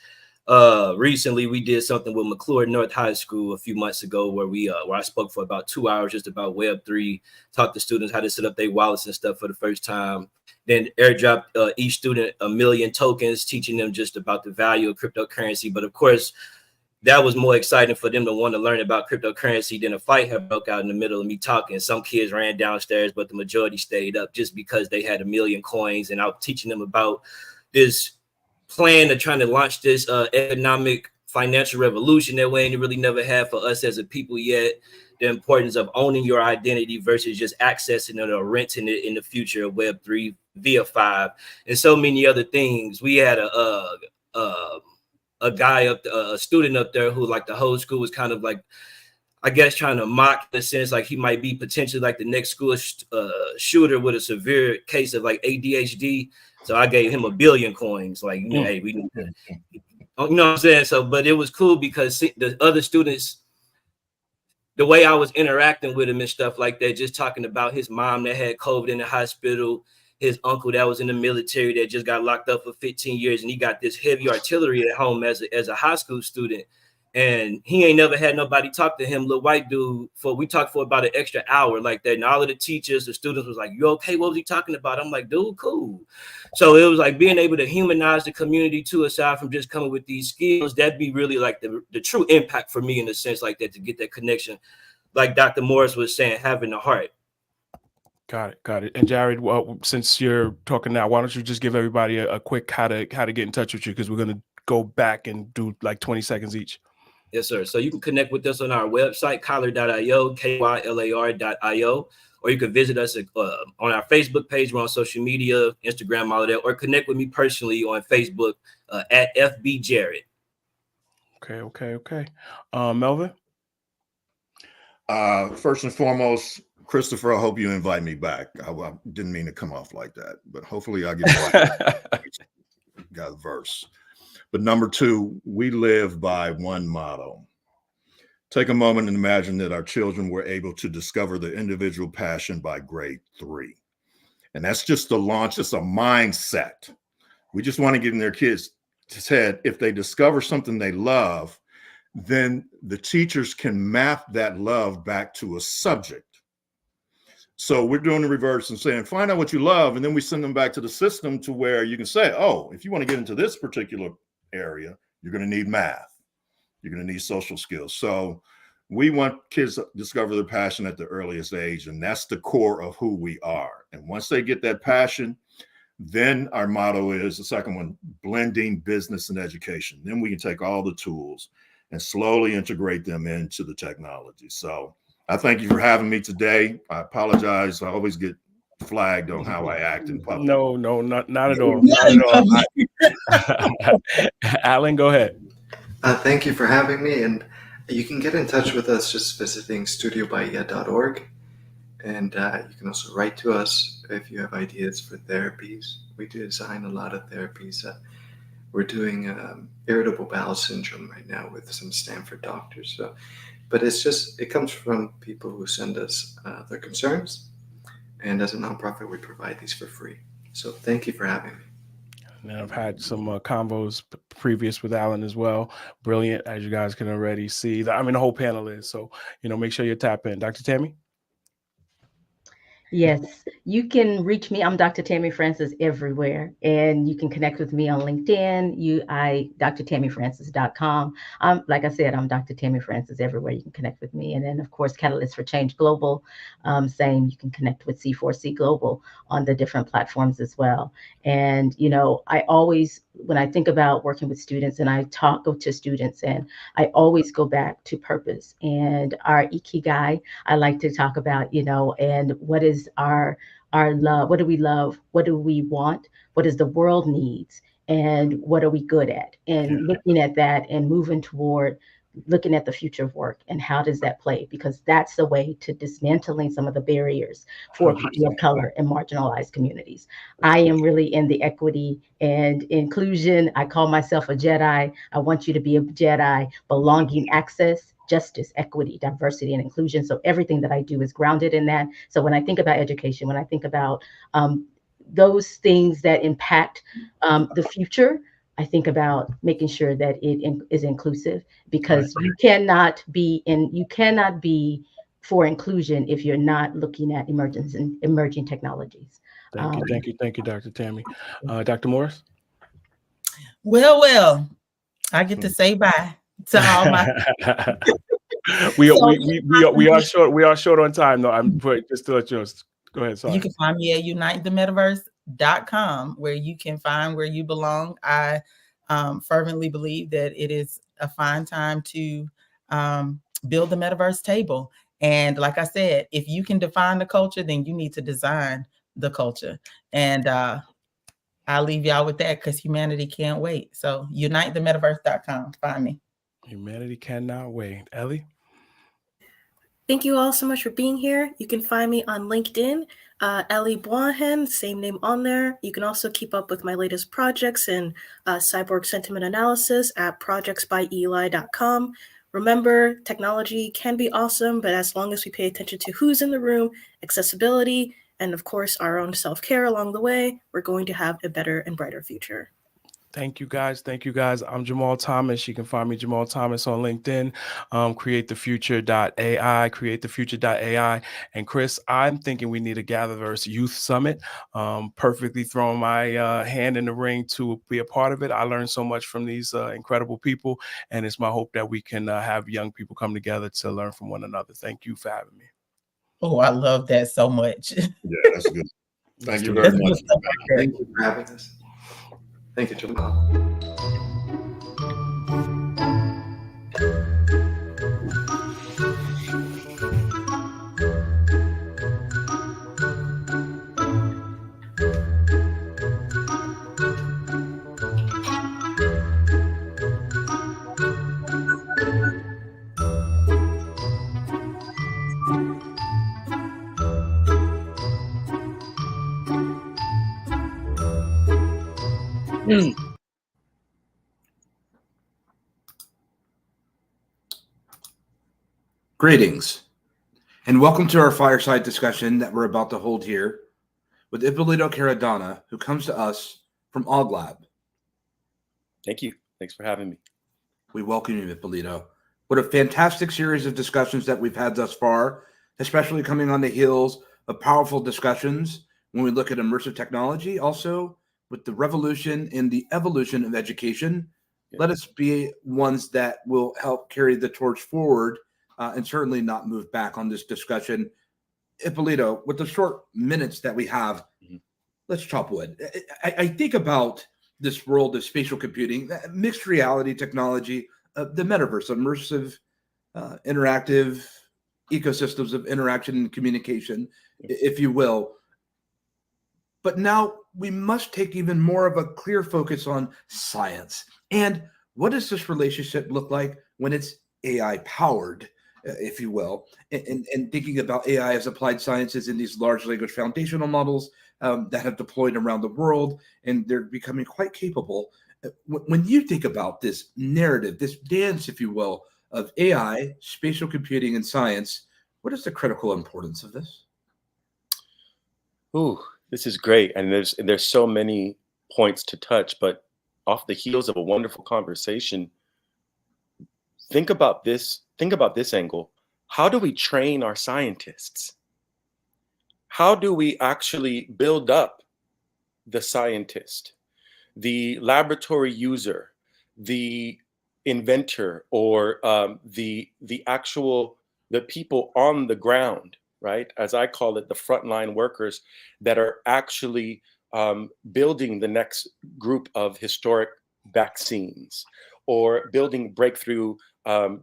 Recently we did something with McClure North High School a few months ago where where I spoke for about 2 hours just about Web3, taught the students how to set up their wallets and stuff for the first time. Then airdropped each student 1 million tokens, teaching them just about the value of cryptocurrency. But of course, that was more exciting for them to want to learn about cryptocurrency than a fight had broke out in the middle of me talking. Some kids ran downstairs, but the majority stayed up just because they had 1 million coins. And I was teaching them about this plan of trying to launch this economic financial revolution that we ain't really never had for us as a people yet. The importance of owning your identity versus just accessing it or renting it in the future of Web3 via 5 and so many other things. We had a guy up, a student up there who like the whole school was kind of like, I guess, trying to mock in a sense, like he might be potentially like the next school shooter with a severe case of like ADHD. So I gave him 1 billion coins. Like, you know, hey, we, you know what I'm saying? So, but it was cool because the other students, the way I was interacting with him and stuff like that, just talking about his mom that had COVID in the hospital, his uncle that was in the military that just got locked up for 15 years, and he got this heavy artillery at home as a high school student. And he ain't never had nobody talk to him, little white dude, we talked for about an extra hour like that. And all of the teachers, the students was like, you okay? What was he talking about? I'm like, dude, cool. So it was like being able to humanize the community too, aside from just coming with these skills. That'd be really like the true impact for me in a sense like that, to get that connection. Like Dr. Morris was saying, having the heart. Got it. And Jared, well, since you're talking now, why don't you just give everybody a quick how to get in touch with you? Because we're going to go back and do like 20 seconds each. Yes, sir. So you can connect with us on our website, kylar.io, kylar.io, or you can visit us on our Facebook page. We're on social media, Instagram, all of that, or connect with me personally on Facebook at FB Jared. Okay. Melvin? First and foremost, Christopher, I hope you invite me back. I didn't mean to come off like that, but hopefully I get back. GatherVerse. But number 2, we live by one motto. Take a moment and imagine that our children were able to discover their individual passion by grade 3. And that's just the launch. It's a mindset. We just want to get in their kids' head. If they discover something they love, then the teachers can map that love back to a subject. So we're doing the reverse and saying, find out what you love. And then we send them back to the system to where you can say, oh, if you want to get into this particular area, you're going to need math. You're going to need social skills. So we want kids to discover their passion at the earliest age. And that's the core of who we are. And once they get that passion, then our motto is the second one, blending business and education. Then we can take all the tools and slowly integrate them into the technology. So I thank you for having me today. I apologize. I always get flagged on how I act in public. No, not at all. Not at all. Alan, go ahead. Thank you for having me. And you can get in touch with us just visiting studiobahia.org. And you can also write to us if you have ideas for therapies. We do design a lot of therapies. We're doing irritable bowel syndrome right now with some Stanford doctors. So, but it comes from people who send us their concerns. And as a nonprofit, we provide these for free. So thank you for having me. And I've had some combos previous with Alan as well. Brilliant, as you guys can already see. The whole panel is. So, make sure you tap in. Dr. Tammy? Yes, you can reach me. I'm Dr. Tammy Francis everywhere, and you can connect with me on LinkedIn. drtammyfrancis.com. Like I said, I'm Dr. Tammy Francis everywhere. You can connect with me, and then of course, Catalyst for Change Global. Same. You can connect with C4C Global on the different platforms as well. And I always, when I think about working with students, and I talk to students, and I always go back to purpose and our ikigai. I like to talk about, and what is our love? What do we love? What do we want? What does the world needs? And what are we good at? And looking at that and moving toward looking at the future of work and how does that play? Because that's the way to dismantling some of the barriers for people of color and marginalized communities. I am really in the equity and inclusion. I call myself a Jedi. I want you to be a Jedi, belonging, access, justice, equity, diversity, and inclusion. So everything that I do is grounded in that. So when I think about education, when I think about those things that impact the future, I think about making sure that it is inclusive, because you cannot be for inclusion if you're not looking at emerging technologies. Thank you, Dr. Tammy. Dr. Morris? Well, I get to say bye to all my. we are short on time though. Just to let you know. Go ahead. Sorry. You can find me at unitethemetaverse.com, where you can find where you belong. I fervently believe that it is a fine time to build the metaverse table. And like I said, if you can define the culture, then you need to design the culture. And I'll leave y'all with that, because humanity can't wait. So unitethemetaverse.com. Find me. Humanity cannot wait. Ellie? Thank you all so much for being here. You can find me on LinkedIn, Ellie Boahen, same name on there. You can also keep up with my latest projects and cyborg sentiment analysis at projectsbyeli.com. Remember, technology can be awesome, but as long as we pay attention to who's in the room, accessibility, and of course, our own self-care along the way, we're going to have a better and brighter future. Thank you, guys. I'm Jamal Thomas. You can find me, Jamal Thomas, on LinkedIn, createthefuture.ai, createthefuture.ai. And Chris, I'm thinking we need a GatherVerse Youth Summit. Perfectly throwing my hand in the ring to be a part of it. I learned so much from these incredible people, and it's my hope that we can have young people come together to learn from one another. Thank you for having me. Oh, I love that so much. Yeah, that's good. Thank you very much. Thank you for having us. Thank you, Jamal. Greetings, and welcome to our fireside discussion that we're about to hold here with Ippolito Caradonna, who comes to us from AugLab. Thank you. Thanks for having me. We welcome you, Ippolito. What a fantastic series of discussions that we've had thus far, especially coming on the heels of powerful discussions when we look at immersive technology, also with the revolution and the evolution of education. Yeah. Let us be ones that will help carry the torch forward and certainly not move back on this discussion. Ippolito, with the short minutes that we have, let's chop wood. I think about this world of spatial computing, mixed reality technology, the metaverse, immersive, interactive ecosystems of interaction and communication, if you will. But now we must take even more of a clear focus on science. And what does this relationship look like when it's AI powered, if you will, and thinking about AI as applied sciences in these large language foundational models that have deployed around the world, and they're becoming quite capable. When you think about this narrative, this dance, if you will, of AI, spatial computing, and science, what is the critical importance of this? Ooh, this is great. And there's so many points to touch, but off the heels of a wonderful conversation, think about this angle. How do we train our scientists? How do we actually build up the scientist, the laboratory user, the inventor, or the people on the ground, right? As I call it, the frontline workers that are actually building the next group of historic vaccines, or building breakthrough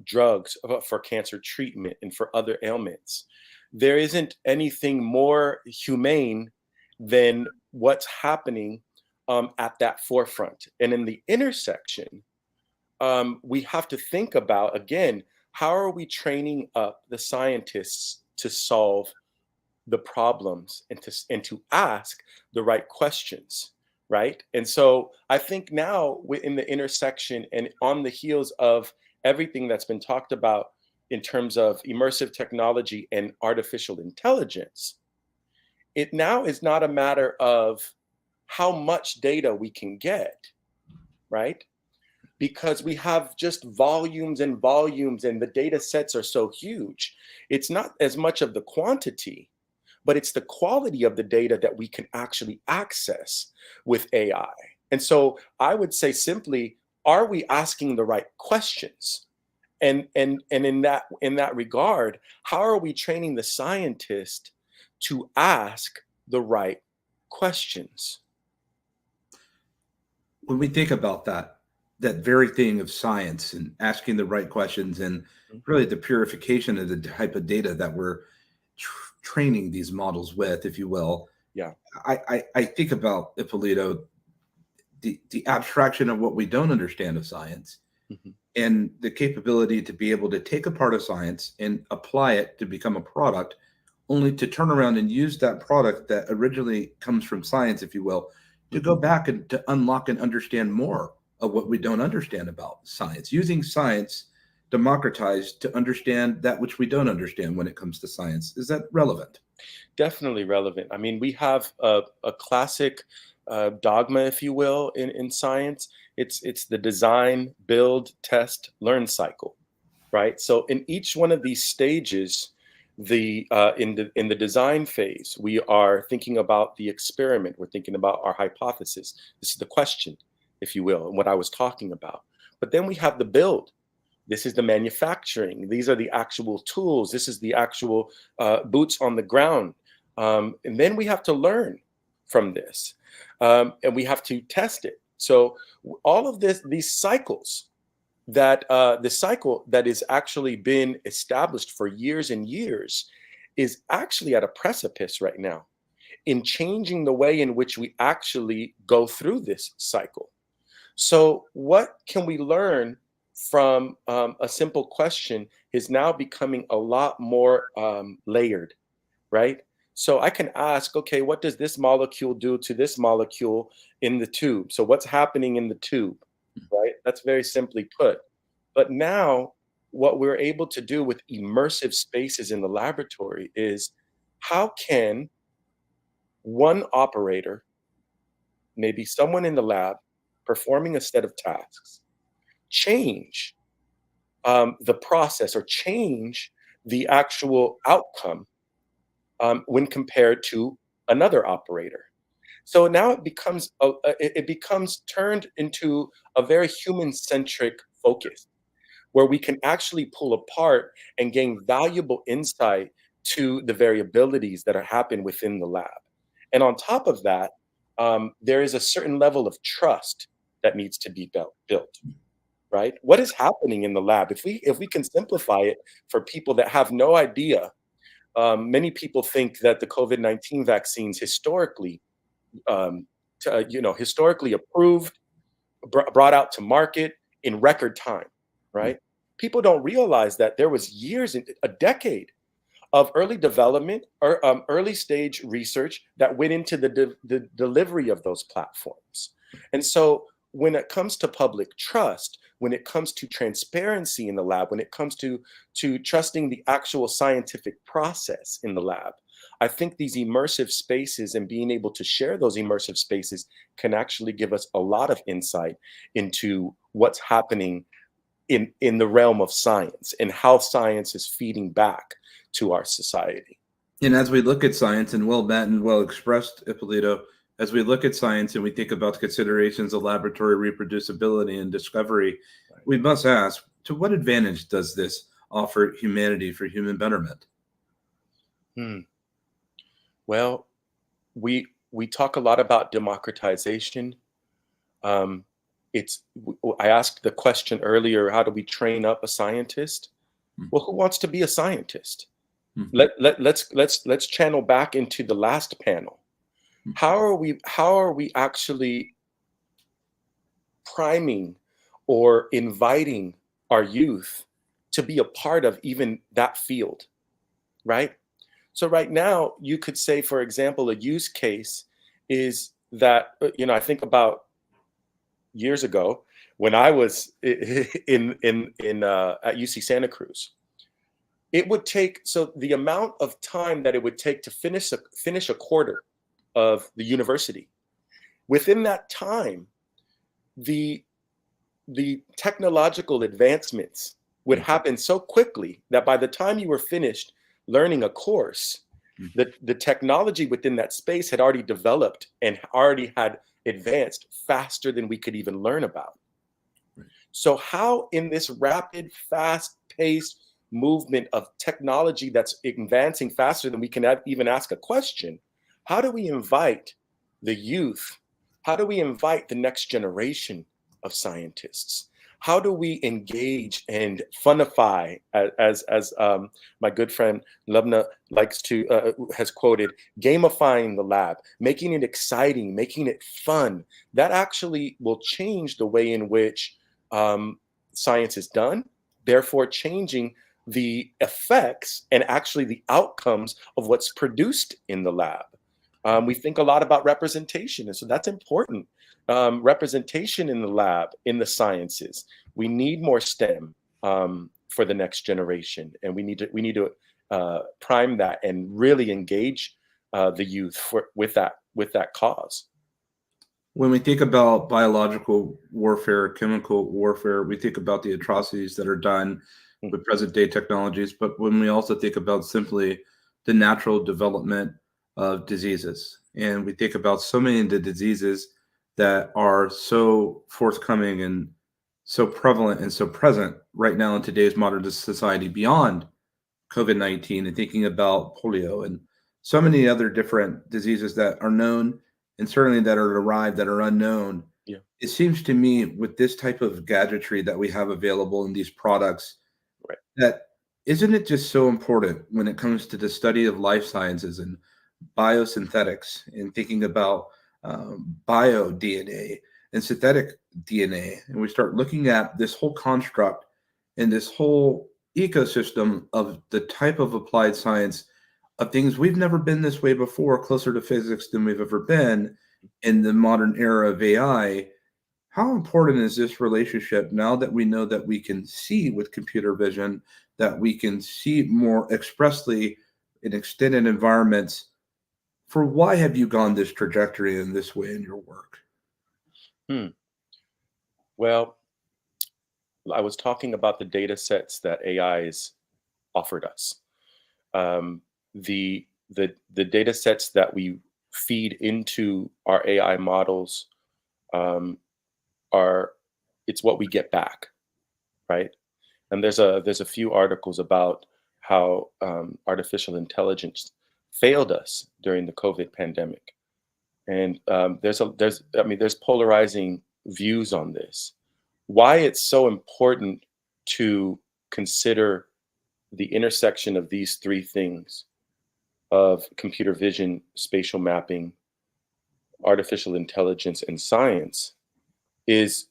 drugs for cancer treatment and for other ailments. There isn't anything more humane than what's happening at that forefront. And in the intersection, we have to think about, again, how are we training up the scientists to solve the problems and to ask the right questions, right? And so I think now in the intersection and on the heels of everything that's been talked about in terms of immersive technology and artificial intelligence, it now is not a matter of how much data we can get, right? Because we have just volumes and volumes, and the data sets are so huge. It's not as much of the quantity, but it's the quality of the data that we can actually access with AI. And so I would say simply, are we asking the right questions? And in that regard, how are we training the scientist to ask the right questions? When we think about that very thing of science and asking the right questions and really the purification of the type of data that we're training these models with, if you will. Yeah. I think about, Ippolito, the abstraction of what we don't understand of science, and the capability to be able to take a part of science and apply it to become a product, only to turn around and use that product that originally comes from science, if you will, to go back and to unlock and understand more of what we don't understand about science, using science democratized to understand that which we don't understand when it comes to science. Is that relevant? Definitely relevant. I mean, we have a classic dogma, if you will, in science. It's the design, build, test, learn cycle, right? So in each one of these stages, in the design phase, we are thinking about the experiment. We're thinking about our hypothesis. This is the question, if you will, and what I was talking about. But then we have the build. This is the manufacturing. These are the actual tools. This is the actual boots on the ground. And then we have to learn from this, and we have to test it. So all of these cycles, the cycle that has actually been established for years and years, is actually at a precipice right now in changing the way in which we actually go through this cycle. So what can we learn from a simple question is now becoming a lot more layered, right? So I can ask, okay, what does this molecule do to this molecule in the tube? So what's happening in the tube, right? That's very simply put. But now what we're able to do with immersive spaces in the laboratory is, how can one operator, maybe someone in the lab performing a set of tasks, change the process or change the actual outcome when compared to another operator. So now it becomes turned into a very human-centric focus, where we can actually pull apart and gain valuable insight to the variabilities that are happening within the lab. And on top of that, there is a certain level of trust that needs to be built. Right? What is happening in the lab? If we can simplify it for people that have no idea, many people think that the COVID-19 vaccines historically, historically approved, brought out to market in record time, right? People don't realize that there was years, a decade of early development or early stage research that went into the delivery of those platforms. And so when it comes to public trust, when it comes to transparency in the lab, when it comes to trusting the actual scientific process in the lab, I think these immersive spaces and being able to share those immersive spaces can actually give us a lot of insight into what's happening in the realm of science and how science is feeding back to our society. And as we look at science, and well met and well expressed, Ippolito, as we look at science and we think about the considerations of laboratory reproducibility and discovery, we must ask, to what advantage does this offer humanity for human betterment? Well, we talk a lot about democratization. I asked the question earlier, how do we train up a scientist? Well, who wants to be a scientist? Let's channel back into the last panel. How are we actually priming or inviting our youth to be a part of even that field, right? So right now, you could say, for example, a use case is that, I think about years ago when I was at UC Santa Cruz. It would take, so the amount of time that it would take to finish a quarter of the university Within that time, the technological advancements would happen so quickly that by the time you were finished learning a course, the technology within that space had already developed and already had advanced faster than we could even learn about. So how in this rapid, fast-paced movement of technology that's advancing faster than we can even ask a question, how do we invite the youth? How do we invite the next generation of scientists? How do we engage and funify, as my good friend Lubna likes to has quoted, gamifying the lab, making it exciting, making it fun? That actually will change the way in which science is done, therefore changing the effects and actually the outcomes of what's produced in the lab. We think a lot about representation, and so that's important. Representation in the lab, in the sciences. We need more STEM for the next generation, and we need to prime that and really engage the youth with that cause. When we think about biological warfare, chemical warfare, we think about the atrocities that are done with present day technologies. But when we also think about simply the natural development of diseases, and we think about so many of the diseases that are so forthcoming and so prevalent and so present right now in today's modern society beyond COVID-19, and thinking about polio and so many other different diseases that are known and certainly that are arrived that are unknown. Yeah. It seems to me with this type of gadgetry that we have available in these products, right, that isn't it just so important when it comes to the study of life sciences and biosynthetics and thinking about bio DNA and synthetic DNA, and we start looking at this whole construct and this whole ecosystem of the type of applied science of things we've never been this way before, closer to physics than we've ever been in the modern era of AI. How important is this relationship now that we know that we can see with computer vision, that we can see more expressly in extended environments? For why have you gone this trajectory in this way in your work? Well, I was talking about the data sets that AI's offered us. The data sets that we feed into our AI models it's what we get back, right? And there's a few articles about how artificial intelligence failed us during the COVID pandemic, and there's polarizing views on this. Why it's so important to consider the intersection of these three things of computer vision, spatial mapping, artificial intelligence, and science is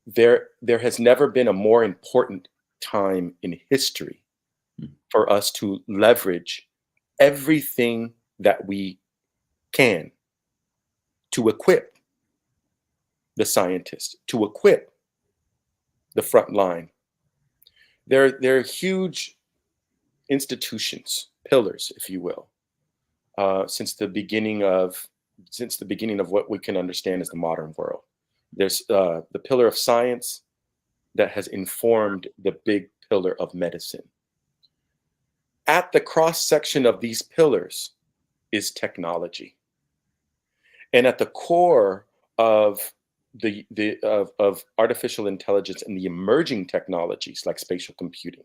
there has never been a more important time in history for us to leverage everything that we can to equip the scientists, to equip the front line. They're huge institutions, pillars, if you will, since the beginning of what we can understand as the modern world. There's the pillar of science that has informed the big pillar of medicine. At the cross section of these pillars is technology, and at the core of of artificial intelligence and the emerging technologies like spatial computing,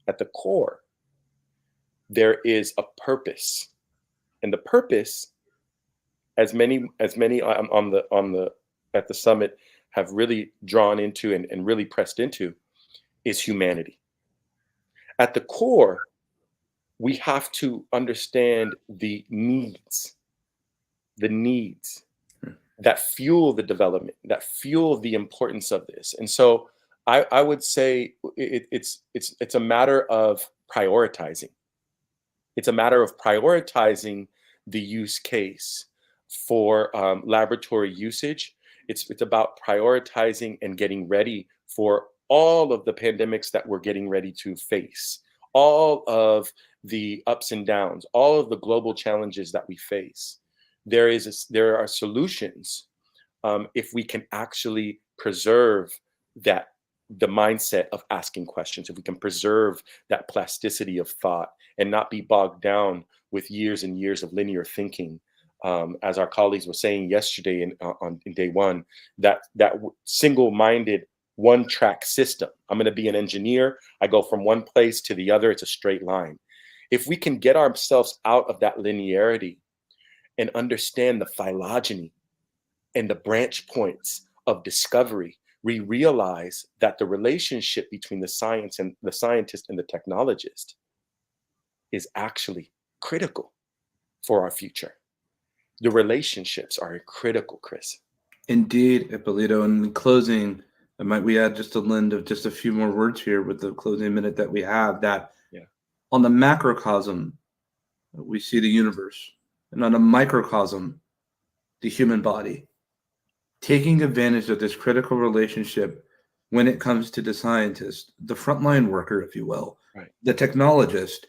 at the core there is a purpose, and the purpose, as many on the at the summit have really drawn into and really pressed into, is humanity. At the core, we have to understand the needs that fuel the development, that fuel the importance of this. And so I would say it's a matter of prioritizing. It's a matter of prioritizing the use case for laboratory usage. It's about prioritizing and getting ready for all of the pandemics that we're getting ready to face, all of the ups and downs, all of the global challenges that we face. there are solutions if we can actually preserve the mindset of asking questions, if we can preserve that plasticity of thought and not be bogged down with years and years of linear thinking. As our colleagues were saying yesterday in day one, that single-minded one-track system. I'm going to be an engineer. I go from one place to the other. It's a straight line. If we can get ourselves out of that linearity and understand the phylogeny and the branch points of discovery, we realize that the relationship between the science and the scientist and the technologist is actually critical for our future. The relationships are critical, Chris. Indeed, Ippolito. And in closing, might we add just a lend of just a few more words here with the closing minute that we have, that on the macrocosm, we see the universe, and on a microcosm, the human body. Taking advantage of this critical relationship when it comes to the scientist, the frontline worker, if you will, the technologist,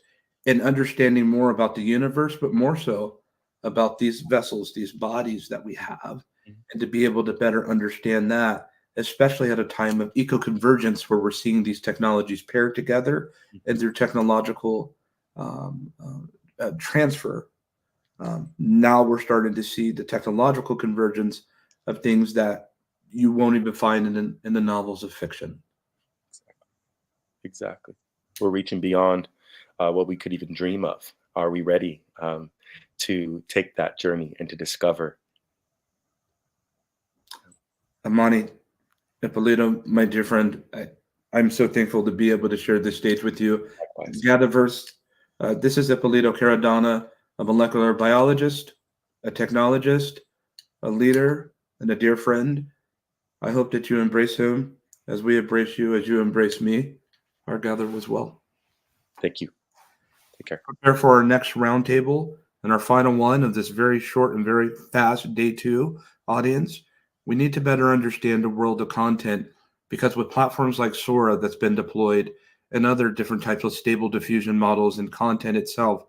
and understanding more about the universe, but more so about these vessels, these bodies that we have, and to be able to better understand that, especially at a time of eco-convergence where we're seeing these technologies paired together and through technological transfer. Now we're starting to see the technological convergence of things that you won't even find in the novels of fiction. Exactly. We're reaching beyond what we could even dream of. Are we ready to take that journey and to discover? Amani, Ippolito, my dear friend, I'm so thankful to be able to share this stage with you. GatherVerse, this is Ippolito Caradonna, a molecular biologist, a technologist, a leader, and a dear friend. I hope that you embrace him as we embrace you, as you embrace me. Our gather was well. Thank you. Take care. Prepare for our next roundtable and our final one of this very short and very fast day 2 audience. We need to better understand the world of content, because with platforms like Sora that's been deployed and other different types of stable diffusion models and content itself,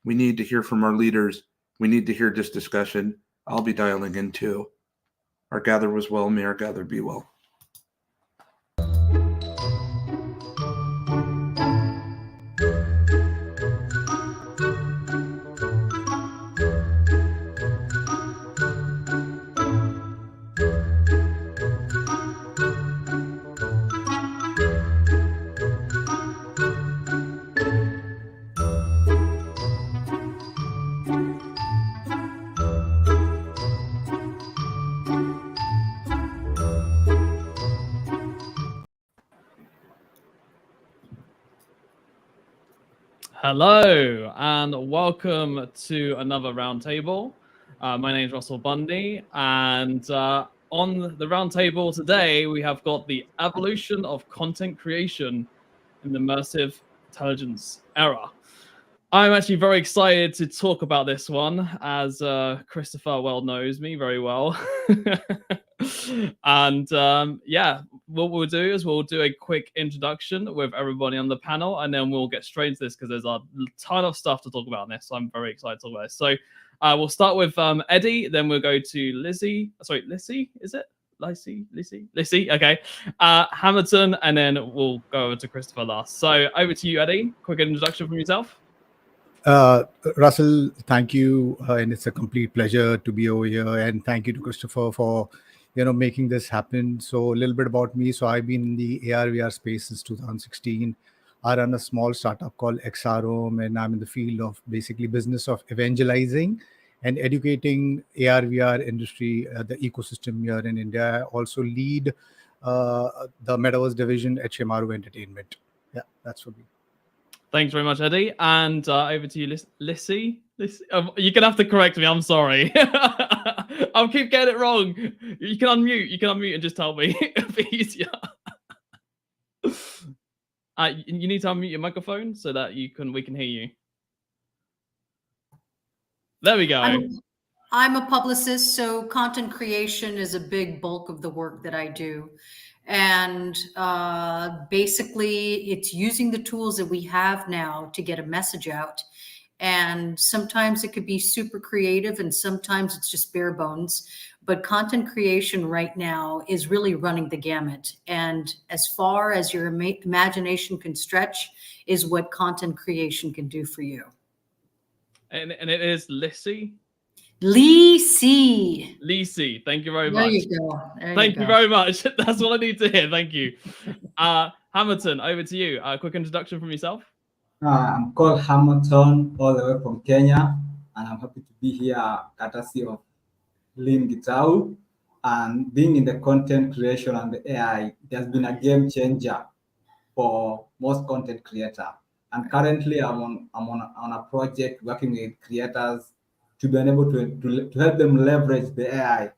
we need to hear from our leaders. We need to hear this discussion. I'll be dialing in too. Our gather was well. May our gather be well. Hello and welcome to another roundtable. My name is Russell Bundy, and on the roundtable today we have got the evolution of content creation in the immersive intelligence era. I'm actually very excited to talk about this one, as Christopher well knows me very well. And yeah, what we'll do is we'll do a quick introduction with everybody on the panel, and then we'll get straight into this because there's a ton of stuff to talk about in this. So I'm very excited to talk about this. So we'll start with Eddie, then we'll go to Lizzie. Sorry, Lizzie, is it? Lizzie, okay. Hamilton, and then we'll go over to Christopher last. So over to you, Eddie. Quick introduction from yourself. Russell, thank you, and it's a complete pleasure to be over here. And thank you to Christopher for, making this happen. So a little bit about me. So I've been in the AR/VR space since 2016. I run a small startup called XROM, and I'm in the field of basically business of evangelizing and educating AR/VR industry, the ecosystem here in India. I also lead the Metaverse division at Shimaru Entertainment. Yeah, that's for me. Thanks very much, Eddie. And over to you, Lissy. You're going to have to correct me. I'm sorry. I'll keep getting it wrong. You can unmute and just tell me. It'll be easier. You need to unmute your microphone so that we can hear you. There we go. I'm a publicist, so content creation is a big bulk of the work that I do. And basically, it's using the tools that we have now to get a message out And sometimes it could be super creative and sometimes it's just bare bones. But content creation right now is really running the gamut. And as far as your imagination can stretch is what content creation can do for you. And it is Lissy. Lissy. Lissy, thank you very There much. you go. Thank you very much. That's what I need to hear. Thank you. Hamilton, over to you. A quick introduction from yourself. I'm called Hamilton, all the way from Kenya, and I'm happy to be here courtesy of Lynn Gitau. And being in the content creation and the AI, it has been a game changer for most content creators. And currently, I'm on a project working with creators to be able to help them leverage the AI,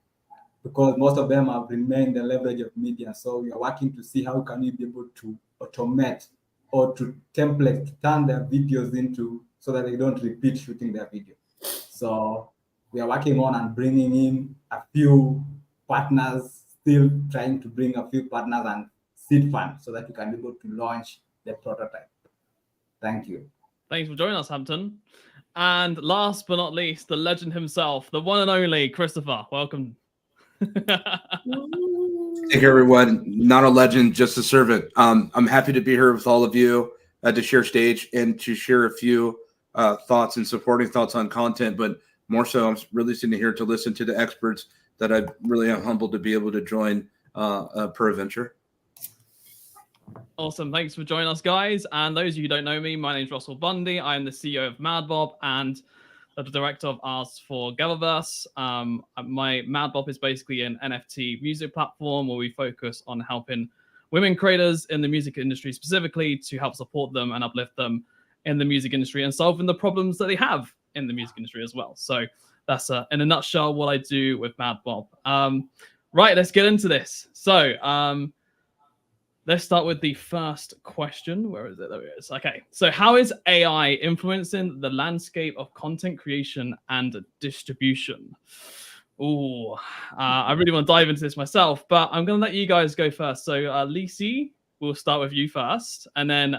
because most of them have remained the leverage of media. So we are working to see how can we be able to automate or to template, to turn their videos into, so that they don't repeat shooting their video. So we are working on and bringing in a few partners, still trying to bring a few partners and seed fund so that we can be able to launch the prototype. Thank you. Thanks for joining us, Hampton. And last but not least, the legend himself, the one and only Christopher. Welcome. Thank you, everyone. Not a legend, just a servant. I'm happy to be here with all of you to share stage and to share a few thoughts and supporting thoughts on content, but more so, I'm really sitting here to listen to the experts that I really am humbled to be able to join per adventure. Awesome. Thanks for joining us, guys. And those of you who don't know me, my name is Russell Bundy. I am the CEO of MadBob and the director of arts for GatherVerse. My MadBob is basically an NFT music platform where we focus on helping women creators in the music industry specifically to help support them and uplift them in the music industry and solving the problems that they have in the music industry as well. So that's in a nutshell what I do with MadBob. Right, let's get into this. So let's start with the first question. Where is it? There it is. Okay. So how is AI influencing the landscape of content creation and distribution? Oh, I really want to dive into this myself, but I'm going to let you guys go first. So Lisi, we'll start with you first, and then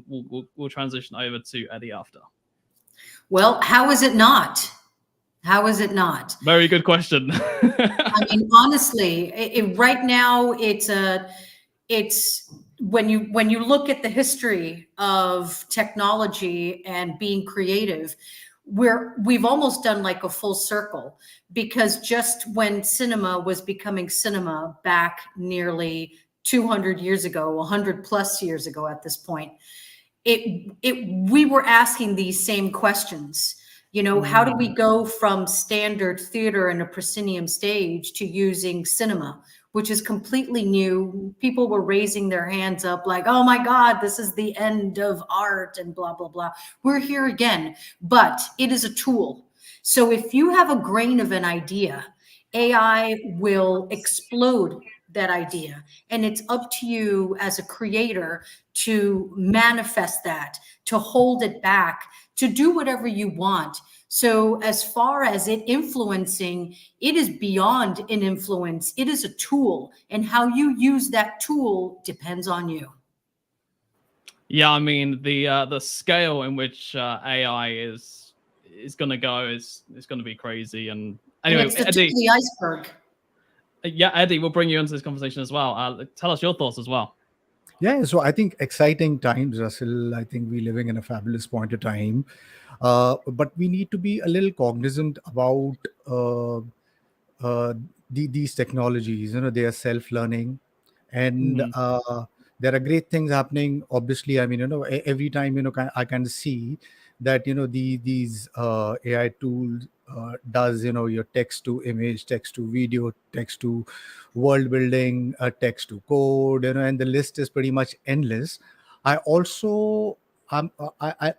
we'll transition over to Eddie after. Well, how is it not? How is it not? Very good question. I mean, honestly, right now it's when you look at the history of technology and being creative, we've almost done like a full circle, because just when cinema was becoming cinema back nearly 200 years ago, 100 plus years ago at this point, we were asking these same questions. You know, how do we go from standard theater and a proscenium stage to using cinema, which is completely new? People were raising their hands up like, oh my God, this is the end of art and blah, blah, blah. We're here again, but it is a tool. So if you have a grain of an idea, AI will explode that idea. And it's up to you as a creator to manifest that, to hold it back, to do whatever you want. So as far as it influencing, it is beyond an influence. It is a tool, and how you use that tool depends on you. Yeah, I mean the scale in which AI is going to go is going to be crazy. And anyway, and it's the Eddie, tip of the iceberg. Yeah, Eddie, we'll bring you into this conversation as well. Tell us your thoughts as well. Yeah, so I think exciting times, Russell. I think we're living in a fabulous point of time. But we need to be a little cognizant about these technologies. You know, they are self-learning, and there are great things happening. Obviously, I mean, you know, every time, you know, I can see that, you know, these AI tools does, you know, your text to image, text to video, text to world building, text to code, you know, and the list is pretty much endless. I also I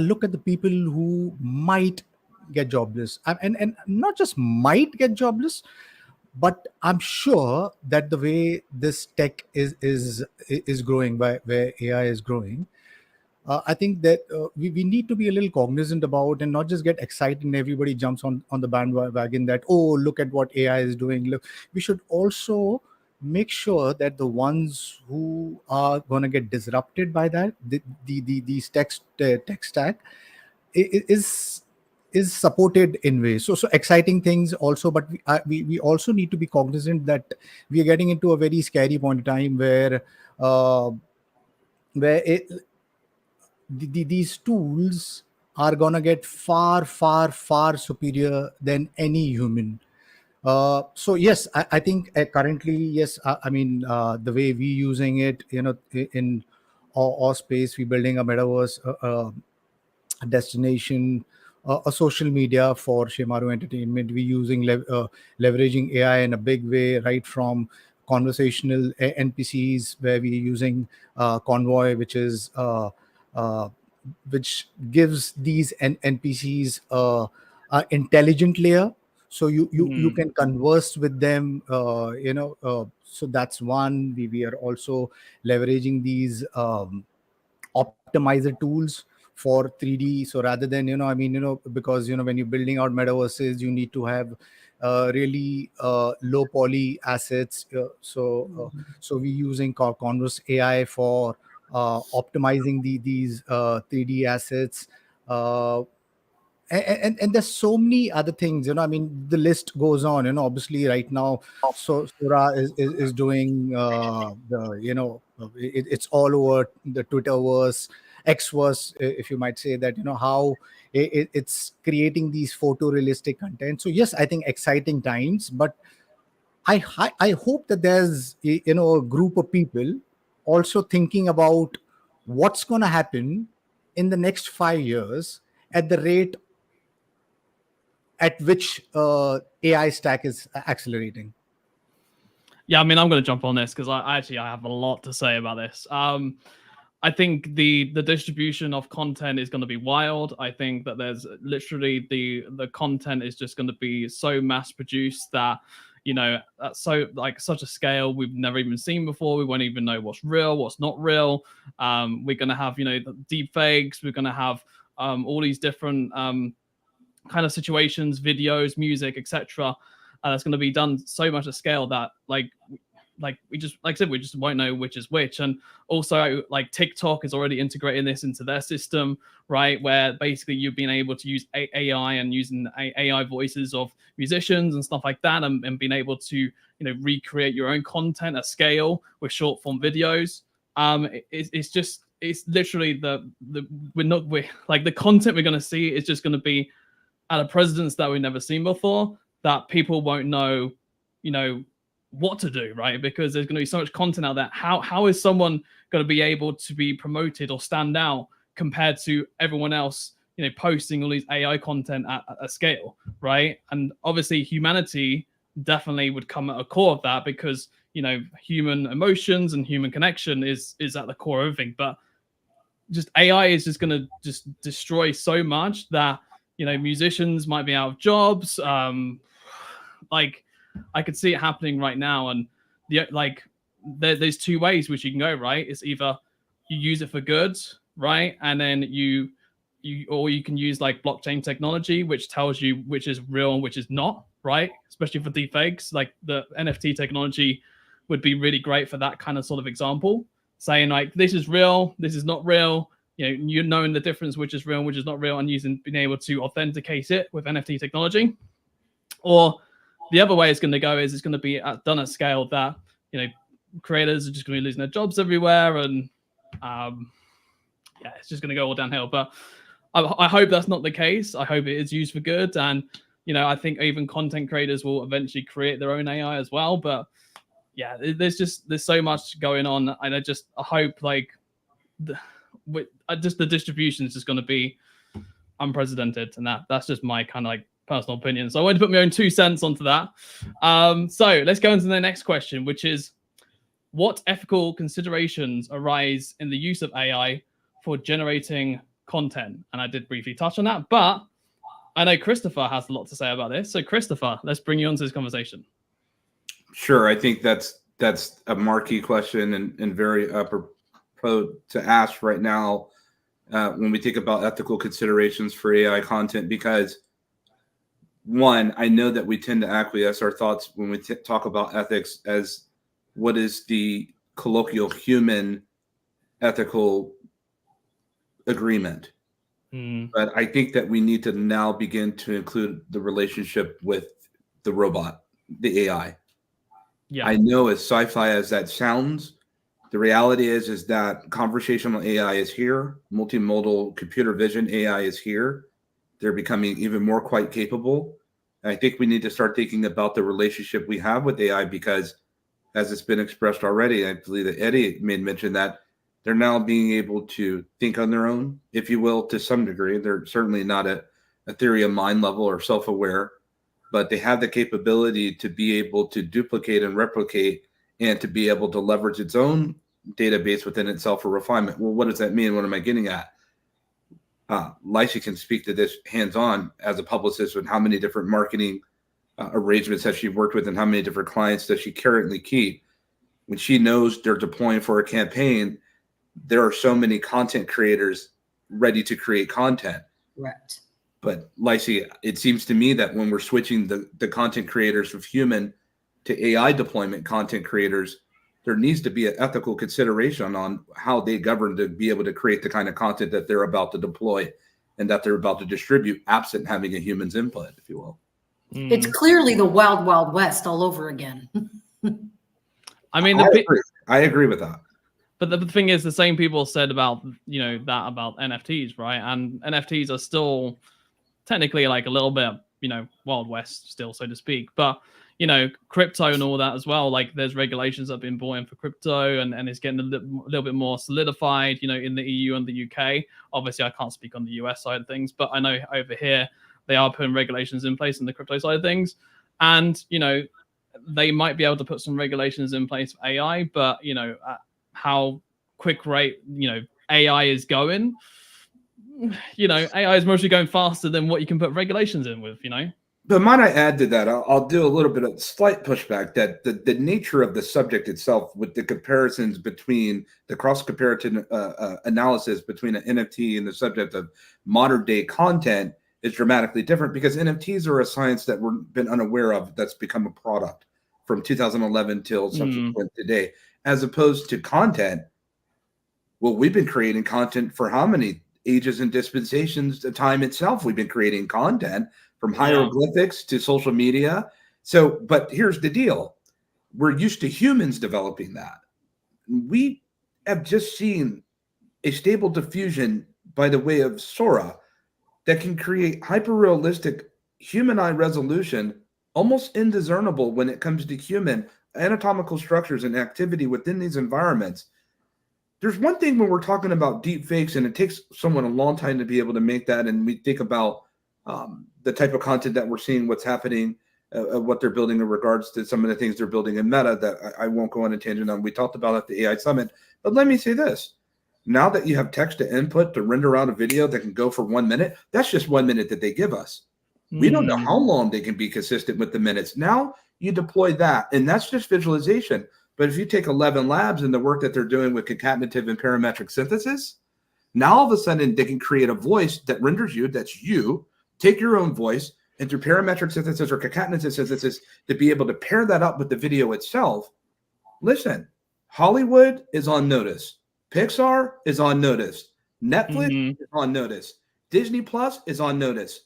look at the people who might get jobless, and not just might get jobless, but I'm sure that the way this tech is growing, by where AI is growing, I think that we need to be a little cognizant about, and not just get excited and everybody jumps on the bandwagon that, oh, look at what AI is doing. Look, we should also make sure that the ones who are going to get disrupted by that, these tech stack, is supported in ways. So exciting things also, but we also need to be cognizant that we are getting into a very scary point in time where these tools are gonna get far superior than any human. So yes, I think currently, yes, I mean, the way we using it, in our space, we building a metaverse, a destination, a social media for Shemaru Entertainment. We using leveraging AI in a big way, right from conversational NPCs, where we're using Convoy, uh, which gives these NPCs a intelligent layer, so you can converse with them. So that's one. We are also leveraging these optimizer tools for 3D. So rather than, because when you're building out metaverses, you need to have really low poly assets. So we're using Converse AI for optimizing these 3D assets. Uh, and there's so many other things, I mean, the list goes on, obviously right now. So Sura is doing it's all over the Twitterverse, Xverse, if you might say that, how it's creating these photorealistic content. So yes, I think exciting times, but I hope that there's a group of people also thinking about what's going to happen in the next 5 years at the rate at which AI stack is accelerating. Yeah, I mean, I'm going to jump on this because I have a lot to say about this. I think the distribution of content is going to be wild. I think that there's literally the content is just going to be so mass produced that, that's so like such a scale we've never even seen before. We won't even know what's real, what's not real. We're going to have, the deep fakes. We're going to have all these different kind of situations, videos, music, etc. That's going to be done so much at scale that like we just, like I said, we just won't know which is which. And also, like, TikTok is already integrating this into their system, right? Where basically you've been able to use AI and using AI voices of musicians and stuff like that, and being able to recreate your own content at scale with short form videos. It's literally the content we're going to see is just going to be at a precedence that we've never seen before, that people won't know, what to do, right? Because there's going to be so much content out there. How is someone going to be able to be promoted or stand out compared to everyone else, posting all these AI content at a scale, right? And obviously humanity definitely would come at a core of that, because, human emotions and human connection is at the core of everything. But just AI is just going to just destroy so much that, musicians might be out of jobs. Like, I could see it happening right now. And there's two ways which you can go, right? It's either you use it for good, right? And then you can use like blockchain technology, which tells you which is real and which is not, right? Especially for deepfakes. Like, the NFT technology would be really great for that kind of sort of example, saying like, this is real, this is not real. You knowing the difference, which is real and which is not real, and being able to authenticate it with NFT technology. Or the other way it's going to go is it's going to be done at scale that, creators are just going to be losing their jobs everywhere. And it's just going to go all downhill. But I hope that's not the case. I hope it is used for good. And, I think even content creators will eventually create their own AI as well. But yeah, there's so much going on. And I hope like the distribution is just going to be unprecedented. And that's just my kind of like personal opinion. So I wanted to put my own 2 cents onto that. So let's go into the next question, which is, what ethical considerations arise in the use of AI for generating content? And I did briefly touch on that, but I know Christopher has a lot to say about this. So Christopher, let's bring you onto this conversation. Sure. I think that's a marquee question and very apropos to ask right now when we think about ethical considerations for AI content, because one, I know that we tend to acquiesce our thoughts when we talk about ethics as what is the colloquial human ethical agreement. But I think that we need to now begin to include the relationship with the robot, the AI. Yeah. I know as sci-fi as that sounds, the reality is that conversational AI is here. Multimodal computer vision AI is here. They're becoming even more quite capable. And I think we need to start thinking about the relationship we have with AI because, as it's been expressed already, I believe that Eddie made mention that they're now being able to think on their own, if you will, to some degree. They're certainly not at Ethereum mind level or self-aware, but they have the capability to be able to duplicate and replicate and to be able to leverage its own database within itself for refinement. Well, what does that mean? What am I getting at? Lycia can speak to this hands-on as a publicist with how many different marketing arrangements has she worked with and how many different clients does she currently keep. When she knows they're deploying for a campaign, there are so many content creators ready to create content. Right. But Lycia, it seems to me that when we're switching the content creators of human to AI deployment content creators, there needs to be an ethical consideration on how they govern to be able to create the kind of content that they're about to deploy and that they're about to distribute, absent having a human's input, if you will. It's clearly the wild, wild west all over again. I mean, I agree with that. But the thing is, the same people said about, you know, that about NFTs, right? And NFTs are still technically like a little bit, you know, Wild West still, so to speak. But, you know, crypto and all that as well. Like there's regulations that have been brought in for crypto and it's getting a little bit more solidified, you know, in the EU and the UK. Obviously, I can't speak on the US side of things, but I know over here they are putting regulations in place in the crypto side of things. And, you know, they might be able to put some regulations in place for AI, but, you know, how quick rate, you know, AI is going, you know, AI is mostly going faster than what you can put regulations in with, you know. But might I add to that, I'll do a little bit of slight pushback that the nature of the subject itself with the comparisons between the cross-comparative analysis between an NFT and the subject of modern day content is dramatically different because NFTs are a science that we've been unaware of that's become a product from 2011 till subsequent today, as opposed to content. Well, we've been creating content for how many ages and dispensations? The time itself, we've been creating content from hieroglyphics to social media. So, but here's the deal. We're used to humans developing that. We have just seen a stable diffusion by the way of Sora that can create hyper-realistic human eye resolution, almost indiscernible when it comes to human anatomical structures and activity within these environments. There's one thing when we're talking about deep fakes, and it takes someone a long time to be able to make that, and we think about the type of content that we're seeing, what's happening, what they're building in regards to some of the things they're building in Meta that I won't go on a tangent on. We talked about at the AI Summit, but let me say this. Now that you have text to input to render out a video that can go for 1 minute, that's just 1 minute that they give us. We don't know how long they can be consistent with the minutes. Now you deploy that, and that's just visualization. But if you take 11 Labs and the work that they're doing with concatenative and parametric synthesis, now all of a sudden they can create a voice that renders you, that's you, take your own voice, and through parametric synthesis or concatenative synthesis to be able to pair that up with the video itself. Listen, Hollywood is on notice. Pixar is on notice. Netflix is on notice. Disney Plus is on notice.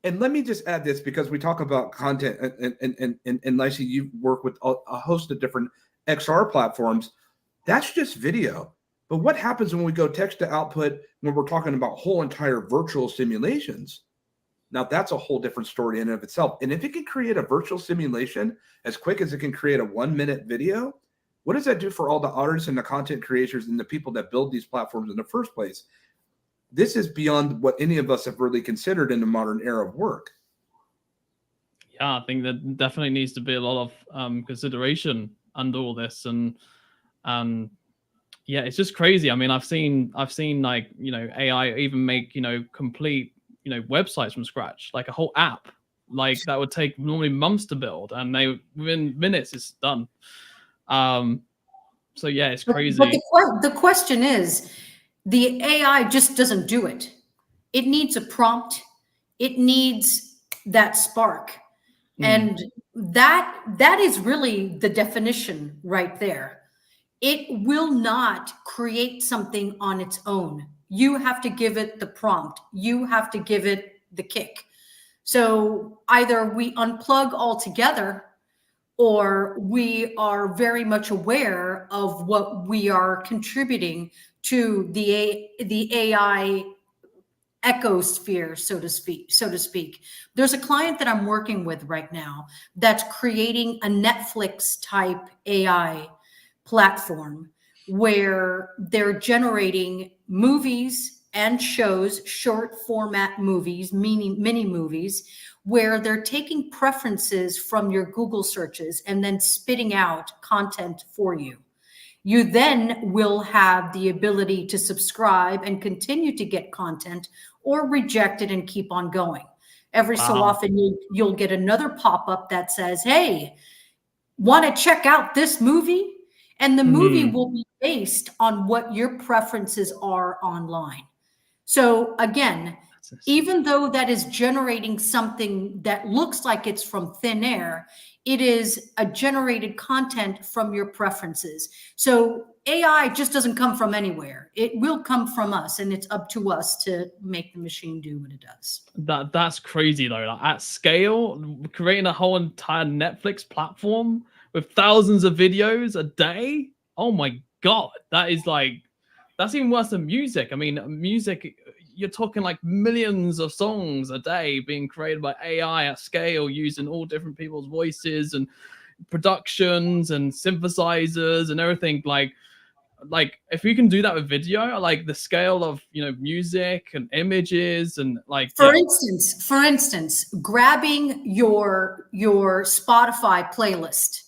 And let me just add this because we talk about content and Lycia, you work with a host of different XR platforms. That's just video. But what happens when we go text to output when we're talking about whole entire virtual simulations? Now that's a whole different story in and of itself. And if it can create a virtual simulation as quick as it can create a 1 minute video, what does that do for all the artists and the content creators and the people that build these platforms in the first place? This is beyond what any of us have really considered in the modern era of work. Yeah, I think that definitely needs to be a lot of consideration under all this, and yeah, it's just crazy. I mean, I've seen like, you know, AI even make, you know, complete, you know, websites from scratch, like a whole app, like that would take normally months to build, and they within minutes it's done. So yeah, it's crazy. But the question is, the AI just doesn't do it. It needs a prompt. It needs that spark. And that is really the definition right there. It will not create something on its own. You have to give it the prompt. You have to give it the kick. So either we unplug altogether, or we are very much aware of what we are contributing to the AI ecosphere, so to speak. There's a client that I'm working with right now that's creating a Netflix type AI platform where they're generating movies and shows, short format movies, mini movies, where they're taking preferences from your Google searches and then spitting out content for you. You then will have the ability to subscribe and continue to get content, or reject it and keep on going. Every so often you'll get another pop-up that says, hey, want to check out this movie? And the movie will be based on what your preferences are online. So again, even though that is generating something that looks like it's from thin air, it is a generated content from your preferences. So AI just doesn't come from anywhere. It will come from us, and it's up to us to make the machine do what it does. That's crazy though. Like, at scale, creating a whole entire Netflix platform with thousands of videos a day. Oh my god, that's even worse than music. I mean, music, you're talking like millions of songs a day being created by AI at scale, using all different people's voices and productions and synthesizers and everything. Like if we can do that with video, like the scale of, you know, music and images and like, for instance, grabbing your Spotify playlist.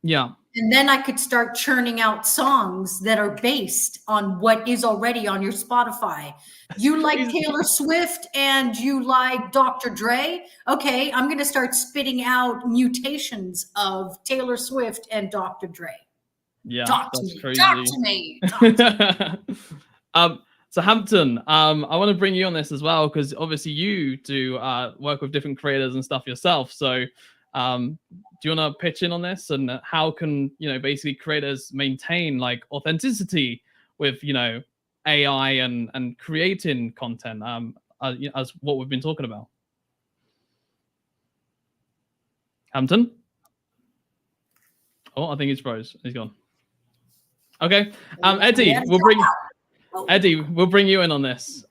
Yeah. And then I could start churning out songs that are based on what is already on your Spotify. You like Taylor Swift and you like Dr. Dre? Okay, I'm going to start spitting out mutations of Taylor Swift and Dr. Dre. Yeah, Talk that's to me. crazy. Talk to me. Talk to me. So Hampton, I want to bring you on this as well, because obviously you do work with different creators and stuff yourself. So do you want to pitch in on this, and how can, you know, basically creators maintain like authenticity with, you know, AI and creating content as what we've been talking about? Hampton? Oh, I think he's froze. He's gone. Okay, Eddie, we'll bring you in on this.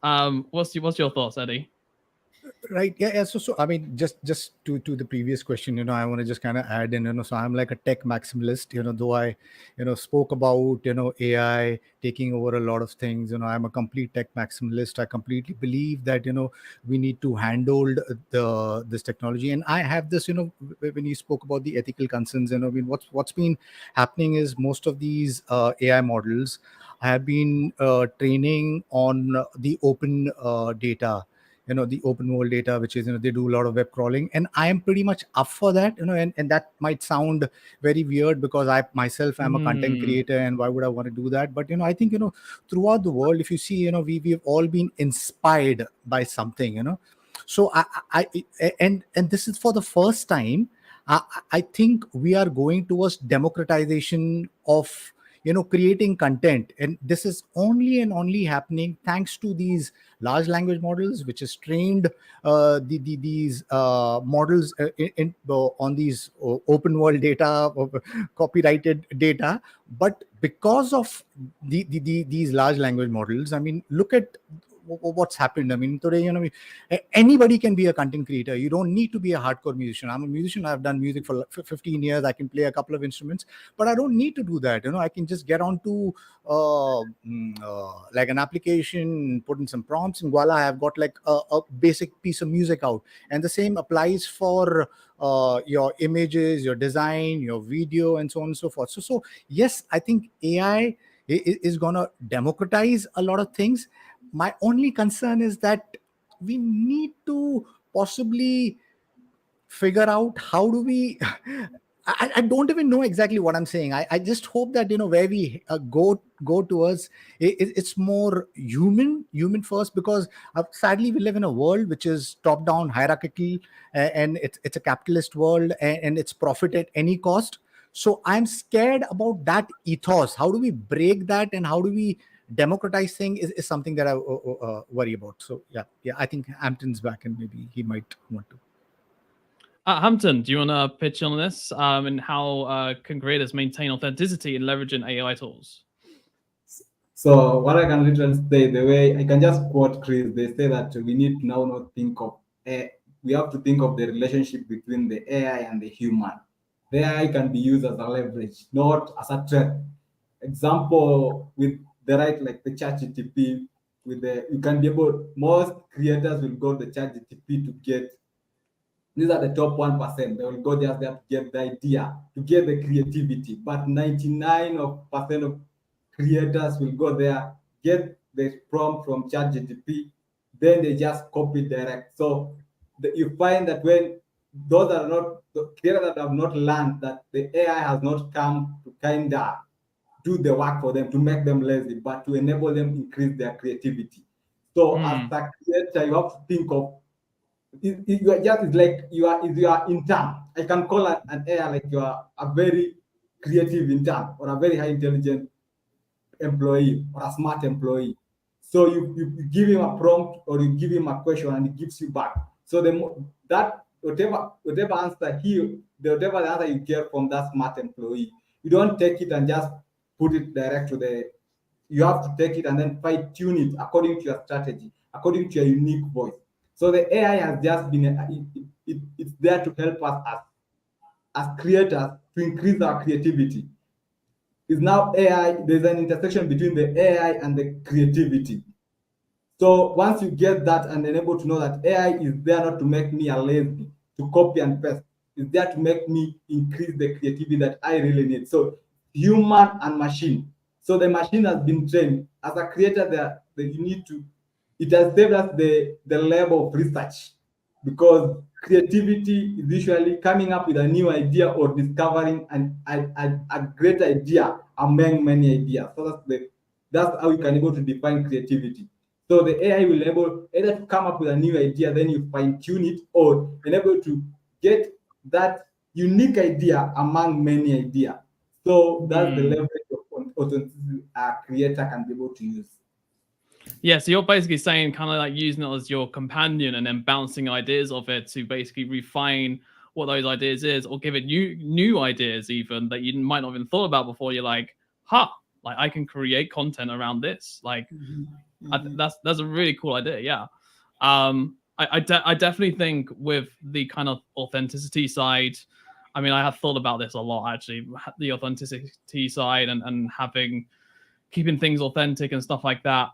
What's your thoughts, Eddie? Right. Yeah. So I mean, just to the previous question, you know, I want to just kind of add in, you know, so I'm like a tech maximalist, you know, though I, you know, spoke about, you know, AI taking over a lot of things, you know, I'm a complete tech maximalist. I completely believe that, you know, we need to handle this technology. And I have this, you know, when you spoke about the ethical concerns, you know, I mean, what's been happening is most of these AI models have been training on the open data, you know, the open world data, which is, you know, they do a lot of web crawling, and I am pretty much up for that, you know, and that might sound very weird because I myself am a content creator, and why would I want to do that? But, you know, I think, you know, throughout the world, if you see, you know, we've all been inspired by something, you know. So and this is for the first time, I think we are going towards democratization of, you know, creating content, and this is only and only happening thanks to these large language models, which is trained these models on these open world data, copyrighted data. But because of these large language models, I mean, look at what's happened. I mean, today, you know, anybody can be a content creator. You don't need to be a hardcore musician. I'm a musician. I've done music for 15 years. I can play a couple of instruments, but I don't need to do that. You know, I can just get onto like an application, put in some prompts, and voila, I've got like a basic piece of music out. And the same applies for your images, your design, your video, and so on and so forth. So yes, I think AI is going to democratize a lot of things. My only concern is that we need to possibly figure out how do we I don't even know exactly what I'm saying. I just hope that, you know, where we go towards it's more human first, because sadly we live in a world which is top down hierarchical, and it's a capitalist world, and it's profit at any cost. So I'm scared about that ethos. How do we break that, and how do we democratizing is something that I worry about. So yeah, I think Hampton's back and maybe he might want to. Hampton, do you want to pitch on this and how can creators maintain authenticity in leveraging AI tools? So what I can literally say, the way I can just quote Chris, they say that we need to now not think of, we have to think of the relationship between the AI and the human. The AI can be used as a leverage, not as a threat. Example, with the right, like the ChatGPT, you can be able, most creators will go to the ChatGPT to get, these are the top 1%. They will go there to get the idea, to get the creativity. But 99% of creators will go there, get the prompt from ChatGPT, then they just copy direct. So you find that when those are not the creators that have not learned that the AI has not come to kind of do the work for them, to make them lazy, but to enable them increase their creativity. So as a creator, you have to think of you are just like you are intern. I can call an AI like you are a very creative intern or a very high intelligent employee or a smart employee. So you give him a prompt or you give him a question and he gives you back. So that whatever answer whatever answer you get from that smart employee, you don't take it and just put it direct to the. You have to take it and then fine tune it according to your strategy, according to your unique voice. So the AI has just been it's there to help us as creators to increase our creativity. Is now AI, there's an intersection between the AI and the creativity. So once you get that and then able to know that AI is there not to make me a lazy, to copy and paste, it's there to make me increase the creativity that I really need. So human and machine. So the machine has been trained. As a creator, that you need to, it has saved us the level of research, because creativity is usually coming up with a new idea or discovering a great idea among many ideas. So that's how you can able to define creativity. So the AI will enable either to come up with a new idea, then you fine tune it, or enable to get that unique idea among many ideas. So that's the leverage of authenticity a creator can be able to use. Yeah, so you're basically saying kind of like using it as your companion and then bouncing ideas off it to basically refine what those ideas is, or give it new ideas even that you might not even thought about before. You're like, like I can create content around this. Like that's a really cool idea. Yeah. I definitely think with the kind of authenticity side, I mean, I have thought about this a lot actually, the authenticity side and keeping things authentic and stuff like that.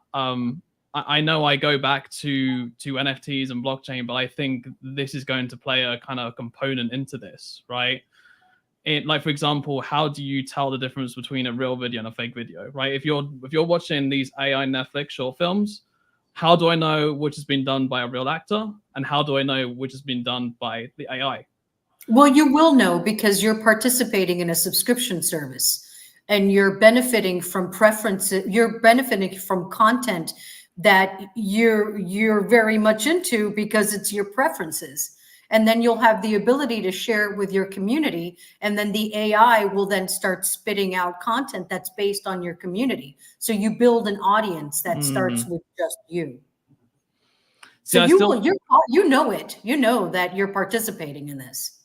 I know I go back to NFTs and blockchain, but I think this is going to play a kind of component into this, right? Like, for example, how do you tell the difference between a real video and a fake video, right? If you're watching these AI Netflix short films, how do I know which has been done by a real actor, and how do I know which has been done by the AI? Well, you will know because you're participating in a subscription service and you're benefiting from preferences. You're benefiting from content that you're very much into because it's your preferences. And then you'll have the ability to share it with your community. And then the AI will then start spitting out content that's based on your community. So you build an audience that starts with just you. So you know it. You know that you're participating in this.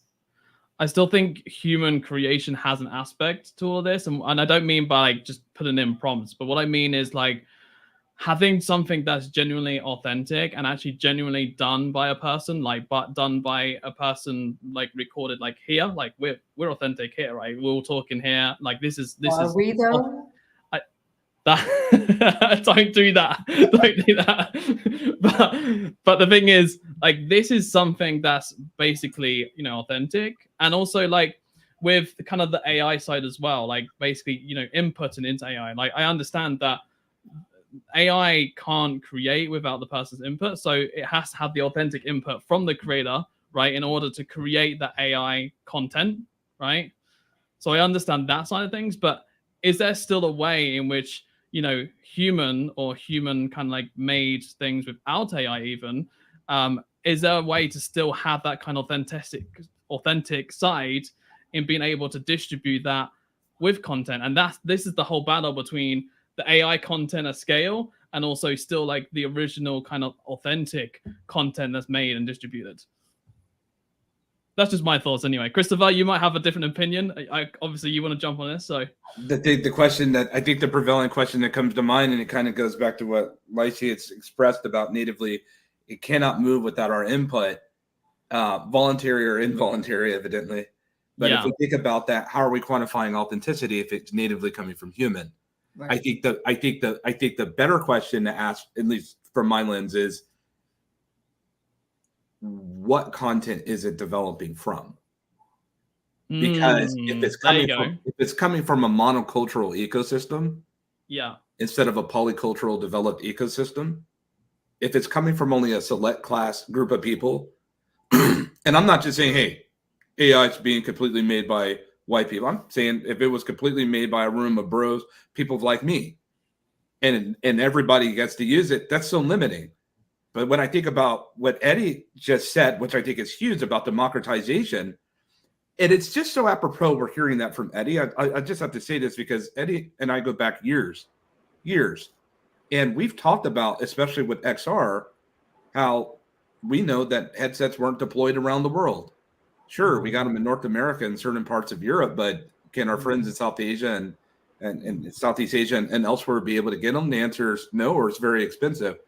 I still think human creation has an aspect to all of this. And I don't mean by like just putting in prompts, but what I mean is like having something that's genuinely authentic and actually genuinely done by a person, like done by a person, like recorded like here, like we're authentic here, right? We're all talking here. Like this is Are we though? Don't do that. Don't do that. But the thing is, like, this is something that's basically, authentic. And also like with kind of the AI side as well, like basically, inputting into AI. Like I understand that AI can't create without the person's input. So it has to have the authentic input from the creator, right? In order to create the AI content, right? So I understand that side of things, but is there still a way in which, human kind of like made things without AI even, is there a way to still have that kind of authentic side in being able to distribute that with content? And this is the whole battle between the AI content at scale, and also still like the original kind of authentic content that's made and distributed. That's just my thoughts anyway. Christopher, you might have a different opinion. Obviously you want to jump on this, so The question that I think the prevailing question that comes to mind, and it kind of goes back to what Lacey has expressed about natively, it cannot move without our input, voluntary or involuntary, evidently. But if we think about that, how are we quantifying authenticity if it's natively coming from human? Right. I think the better question to ask, at least from my lens, is what content is it developing from? Because if it's coming from a monocultural ecosystem, instead of a polycultural developed ecosystem, if it's coming from only a select class group of people, and I'm not just saying, hey, AI is being completely made by white people. I'm saying if it was completely made by a room of bros, people like me, and everybody gets to use it, that's so limiting. But when I think about what Eddie just said, which I think is huge about democratization, and it's just so apropos we're hearing that from Eddie. I just have to say this because Eddie and I go back years. And we've talked about, especially with XR, how we know that headsets weren't deployed around the world. Sure, we got them in North America and certain parts of Europe, but can our friends in South Asia and Southeast Asia and elsewhere be able to get them? The answer is no, or it's very expensive.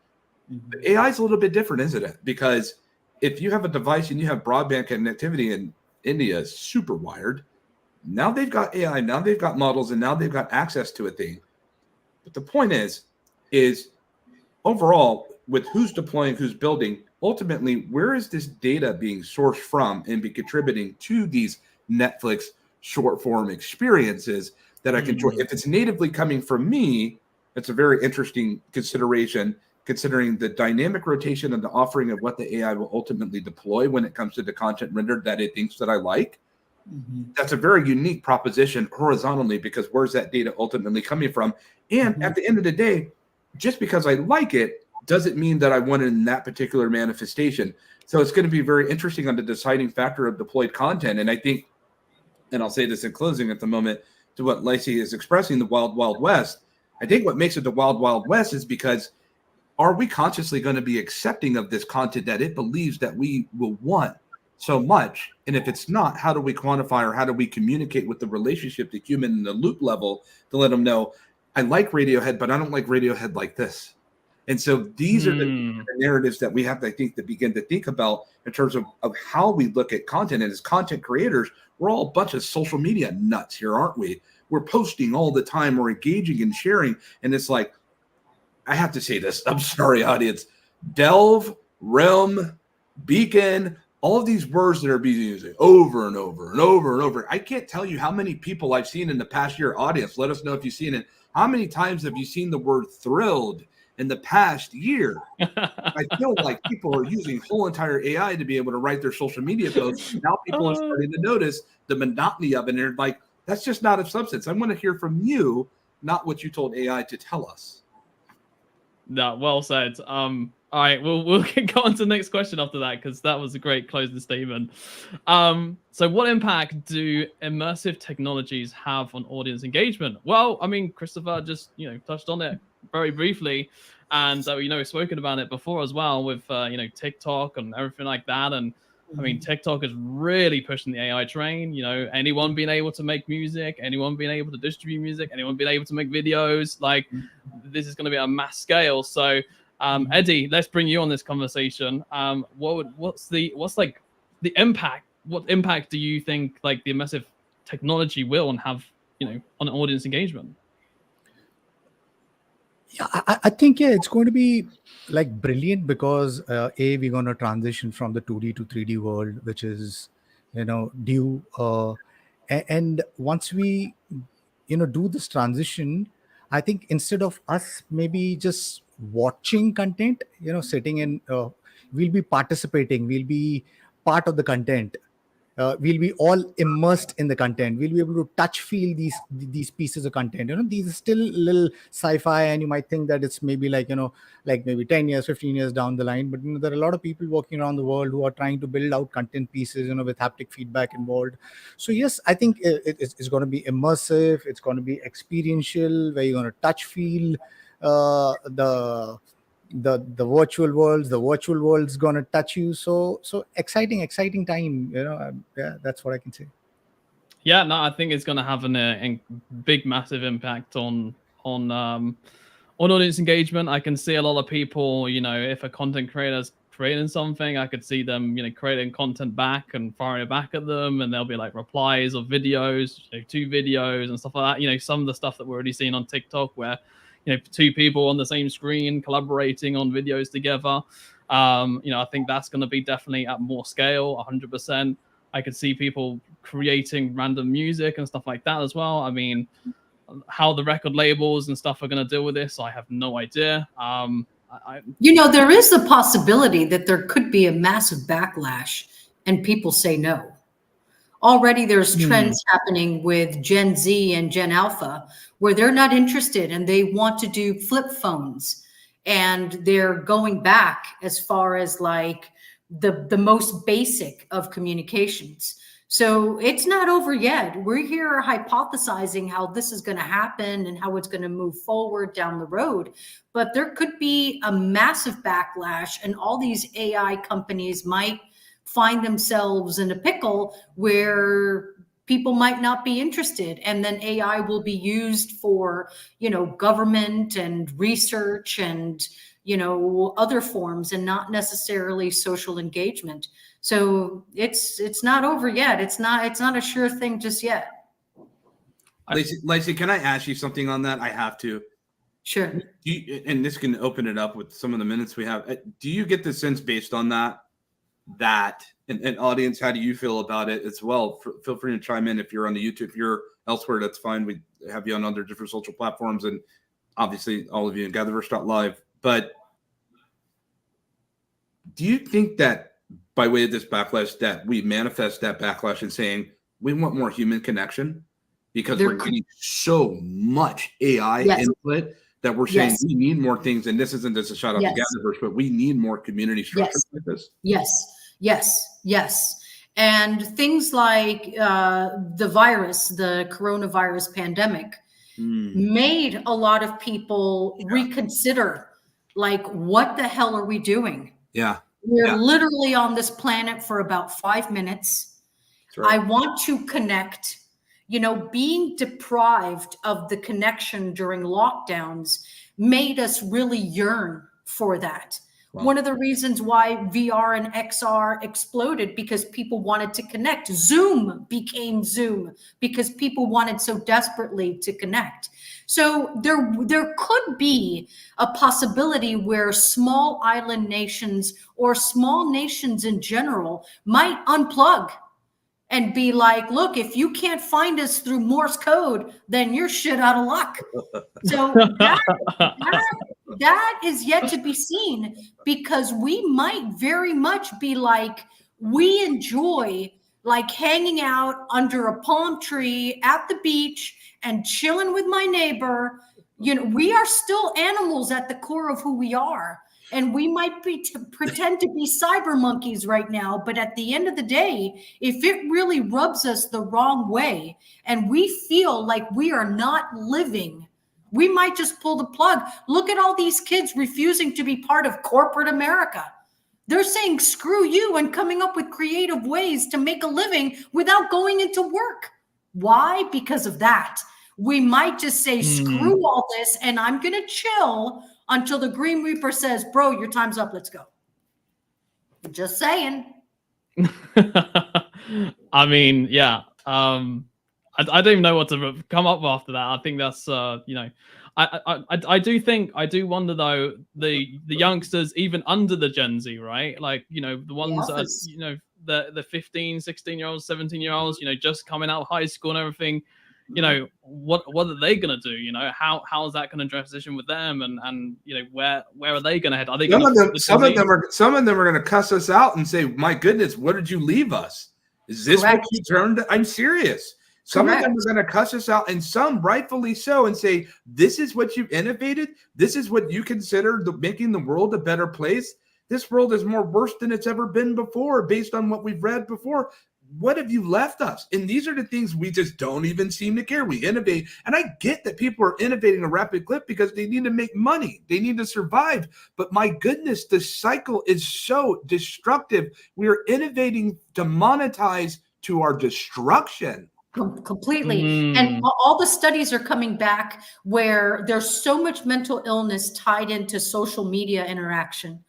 But AI is a little bit different, isn't it? Because if you have a device and you have broadband connectivity in India is super wired, now they've got AI, now they've got models, and now they've got access to a thing. But the point is overall, with who's deploying, who's building, ultimately, where is this data being sourced from and be contributing to these Netflix short form experiences that I can enjoy? If it's natively coming from me, it's a very interesting consideration, considering the dynamic rotation and the offering of what the AI will ultimately deploy when it comes to the content rendered that it thinks that I like. That's a very unique proposition horizontally, because where's that data ultimately coming from? And at the end of the day, just because I like it doesn't mean that I want it in that particular manifestation. So it's going to be very interesting on the deciding factor of deployed content. And I think, and I'll say this in closing at the moment, to what Lacey is expressing, the Wild Wild West, I think what makes it the Wild Wild West is because are we consciously going to be accepting of this content that it believes that we will want so much? And if it's not, how do we quantify, or how do we communicate with the relationship, the human in the loop level, to let them know, I like Radiohead, but I don't like Radiohead like this. And so these are the narratives that we have to, I think, to begin to think about in terms of how we look at content. And as content creators, we're all a bunch of social media nuts here, aren't we? We're posting all the time, we're engaging and sharing. And it's like, I have to say this, I'm sorry, audience. Delve, realm, beacon, all of these words that are being used over and over and over and over. I can't tell you how many people I've seen in the past year. Audience, let us know if you've seen it. How many times have you seen the word thrilled in the past year? I feel like people are using whole entire AI to be able to write their social media posts. Now people are starting to notice the monotony of it. And they're like, that's just not of substance. I want to hear from you, not what you told AI to tell us. No, well said. All right, we'll go on to the next question after that, because that was a great closing statement. So what impact do immersive technologies have on audience engagement? Well, I mean, Christopher just touched on it very briefly, and we've spoken about it before as well with TikTok and everything like that. And I mean, TikTok is really pushing the AI train. Anyone being able to make music, anyone being able to distribute music, anyone being able to make videos, like this is going to be a mass scale. So Eddie, let's bring you on this conversation. What's the impact? What impact do you think like the immersive technology will and have on audience engagement? Yeah, I think it's going to be like brilliant, because we're going to transition from the 2D to 3D world, which is due, and once we do this transition, I think instead of us maybe just watching content, sitting in, we'll be participating, we'll be part of the content. we'll be all immersed in the content. We'll be able to touch feel these pieces of content. These are still little sci-fi, and you might think that it's maybe like maybe 10 years, 15 years down the line. But there are a lot of people walking around the world who are trying to build out content pieces, with haptic feedback involved. So yes, I think it's going to be immersive. It's going to be experiential, where you're going to touch feel the virtual worlds. The virtual world's gonna touch you. So exciting time. Yeah, that's what I can say. Yeah, no, I think it's going to have a big, massive impact on audience engagement. I can see a lot of people, if a content creator's creating something, I could see them, creating content back and firing it back at them, and there'll be like replies of videos, 2 videos and stuff like that. Some of the stuff that we're already seeing on TikTok, where 2 people on the same screen collaborating on videos together. I think that's going to be definitely at more scale, 100%. I could see people creating random music and stuff like that as well. I mean, how the record labels and stuff are going to deal with this, I have no idea. There is the possibility that there could be a massive backlash and people say no. Already there's trends happening with Gen Z and Gen Alpha where they're not interested and they want to do flip phones, and they're going back as far as like the most basic of communications. So it's not over yet. We're here hypothesizing how this is going to happen and how it's going to move forward down the road. But there could be a massive backlash, and all these AI companies might find themselves in a pickle where people might not be interested. And then AI will be used for, government and research and, other forms, and not necessarily social engagement. So it's not over yet. It's not a sure thing just yet. Lacey, can I ask you something on that? I have to. Sure. And this can open it up with some of the minutes we have. Do you get the sense based on that and audience, how do you feel about it as well? Feel free to chime in if you're on the YouTube. If you're elsewhere, that's fine. We have you on other different social platforms, and obviously all of you in GatherVerse.live. But do you think that by way of this backlash, that we manifest that backlash in saying we want more human connection because we're getting so much AI input that we're saying we need more things? And this isn't just a shout out to GatherVerse, but we need more community structures like this. Yes. And things like the coronavirus pandemic made a lot of people reconsider, like, what the hell are we doing? Yeah. We're literally on this planet for about 5 minutes. Right. I want to connect. Being deprived of the connection during lockdowns made us really yearn for that. Wow. One of the reasons why VR and XR exploded, because people wanted to connect. Zoom became Zoom because people wanted so desperately to connect. So there could be a possibility where small island nations or small nations in general might unplug and be like, look, if you can't find us through Morse code, then you're shit out of luck. So that is yet to be seen, because we might very much be like, we enjoy like hanging out under a palm tree at the beach and chilling with my neighbor. We are still animals at the core of who we are. And we might pretend to be cyber monkeys right now, but at the end of the day, if it really rubs us the wrong way and we feel like we are not living, we might just pull the plug. Look at all these kids refusing to be part of corporate America. They're saying screw you and coming up with creative ways to make a living without going into work. Why? Because of that. We might just say, screw all this, and I'm going to chill until the Green Reaper says, bro, your time's up. Let's go. Just saying. I mean, yeah. I don't even know what to come up with after that. I think that's, I do wonder though, the youngsters, even under the Gen Z, right? Like, the ones that, the 15, 16-year-olds, 17-year-olds, just coming out of high school and everything. What are they going to do? How is that going to transition with them? And where are they going to head? Are they some of them are going to cuss us out and say, my goodness, what did you leave us? Is this Correct. what you turned? I'm serious. Some of them Correct. are going to cuss us out, and some rightfully so, and say, this is what you've innovated. This is what you consider making the world a better place. This world is more worse than it's ever been before, based on what we've read before. What have you left us? And these are the things we just don't even seem to care. We innovate. And I get that people are innovating a rapid clip because they need to make money. They need to survive. But my goodness, the cycle is so destructive. We are innovating to monetize to our destruction. Completely. And all the studies are coming back where there's so much mental illness tied into social media interaction.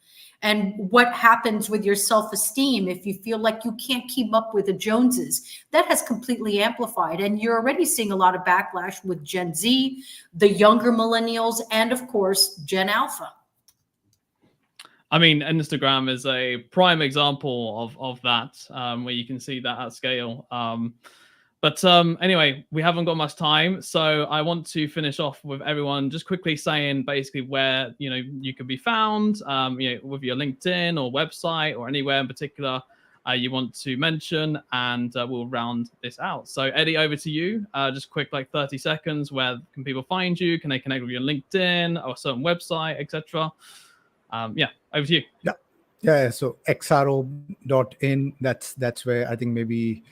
And what happens with your self-esteem if you feel like you can't keep up with the Joneses, that has completely amplified. And you're already seeing a lot of backlash with Gen Z, the younger millennials, and of course, Gen Alpha. I mean, Instagram is a prime example of that, where you can see that at scale. But anyway, we haven't got much time, so I want to finish off with everyone just quickly saying basically where you can be found, with your LinkedIn or website or anywhere in particular you want to mention, and we'll round this out. So Eddie, over to you. Just quick, like 30 seconds. Where can people find you? Can they connect with your LinkedIn or a certain website, etc.? Yeah, over to you. Yeah, so xro.in, that's where I think maybe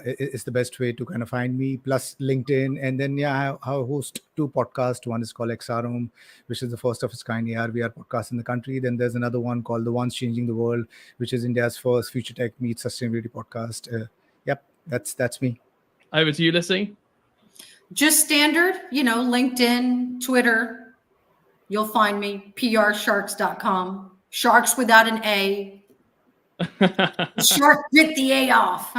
it's the best way to kind of find me, plus LinkedIn. And then I host 2 podcasts. One is called XROM, which is the first of its kind AR/VR podcast in the country. Then there's another one called The Ones Changing the World, which is India's first future tech meets sustainability podcast. Yep, that's me. Over to you, Lissy. Just standard, LinkedIn, Twitter. You'll find me, prsharks.com. Sharks without an A. Shark bit the A off.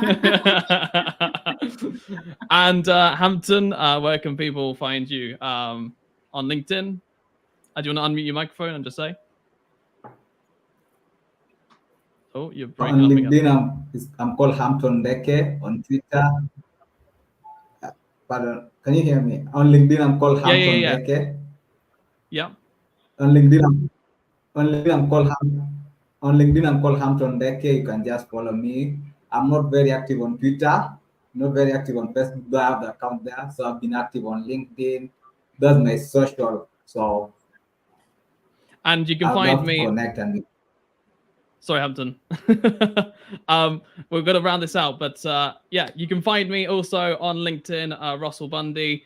And Hampton, where can people find you? On LinkedIn? Do you want to unmute your microphone and just say? Oh, you're breaking on up LinkedIn, I'm called Hampton Deke. On Twitter, pardon, can you hear me? On LinkedIn, I'm called Hampton Deke. Yeah. On LinkedIn, I'm called Hampton Deke. You can just follow me. I'm not very active on Twitter, not very active on Facebook, but I have the account there. So I've been active on LinkedIn. That's my social. So and you can I'd find love me. To connect and Sorry, Hampton. We're going to round this out, but you can find me also on LinkedIn, Russell Bundy,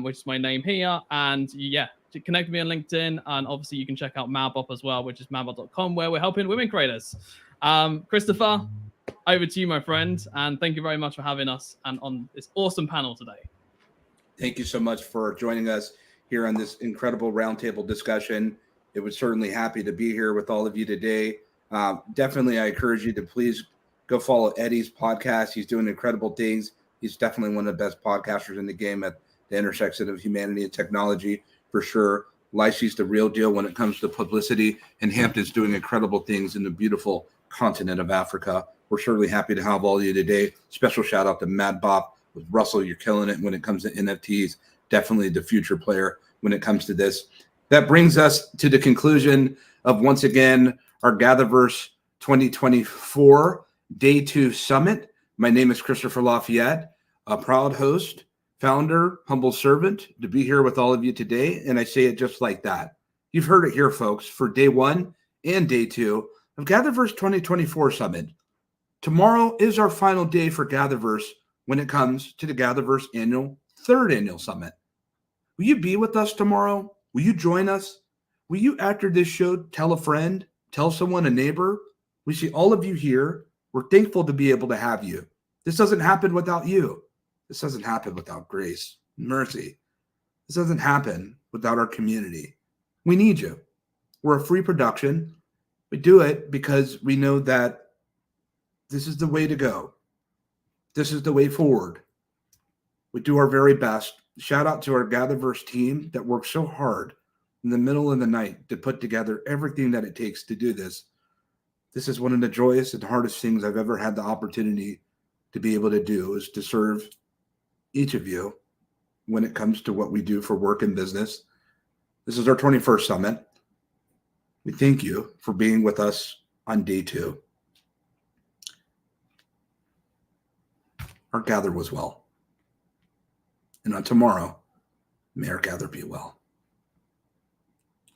which is my name here. And connect with me on LinkedIn. And obviously you can check out Mabop as well, which is mabop.com, where we're helping women creators. Christopher, over to you, my friend. And thank you very much for having us and on this awesome panel today. Thank you so much for joining us here on this incredible roundtable discussion. It was certainly happy to be here with all of you today. Definitely, I encourage you to please go follow Eddie's podcast. He's doing incredible things. He's definitely one of the best podcasters in the game at the intersection of humanity and technology, for sure. Lyce's the real deal when it comes to publicity, and Hampton's doing incredible things in the beautiful continent of Africa. We're certainly happy to have all of you today. Special shout out to Mad Bop with Russell. You're killing it when it comes to NFTs. Definitely the future player when it comes to this. That brings us to the conclusion of, once again, our GatherVerse 2024 Day 2 Summit. My name is Christopher Lafayette, a proud host, founder, humble servant to be here with all of you today. And I say it just like that. You've heard it here, folks, for Day 1 and Day 2 of GatherVerse 2024 Summit. Tomorrow is our final day for GatherVerse when it comes to the GatherVerse third annual Summit. Will you be with us tomorrow? Will you join us? Will you, after this show, tell a friend? Tell someone, a neighbor? We see all of you here. We're thankful to be able to have you. This doesn't happen without you. This doesn't happen without grace, mercy. This doesn't happen without our community. We need you. We're a free production. We do it because we know that this is the way to go. This is the way forward. We do our very best. Shout out to our GatherVerse team that works so hard in the middle of the night to put together everything that it takes to do this. This is one of the joyous and hardest things I've ever had the opportunity to be able to do, is to serve each of you when it comes to what we do for work and business. This is our 21st summit. We thank you for being with us on Day 2. our gather was well. And on tomorrow, may our gather be well.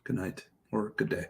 Good night or good day.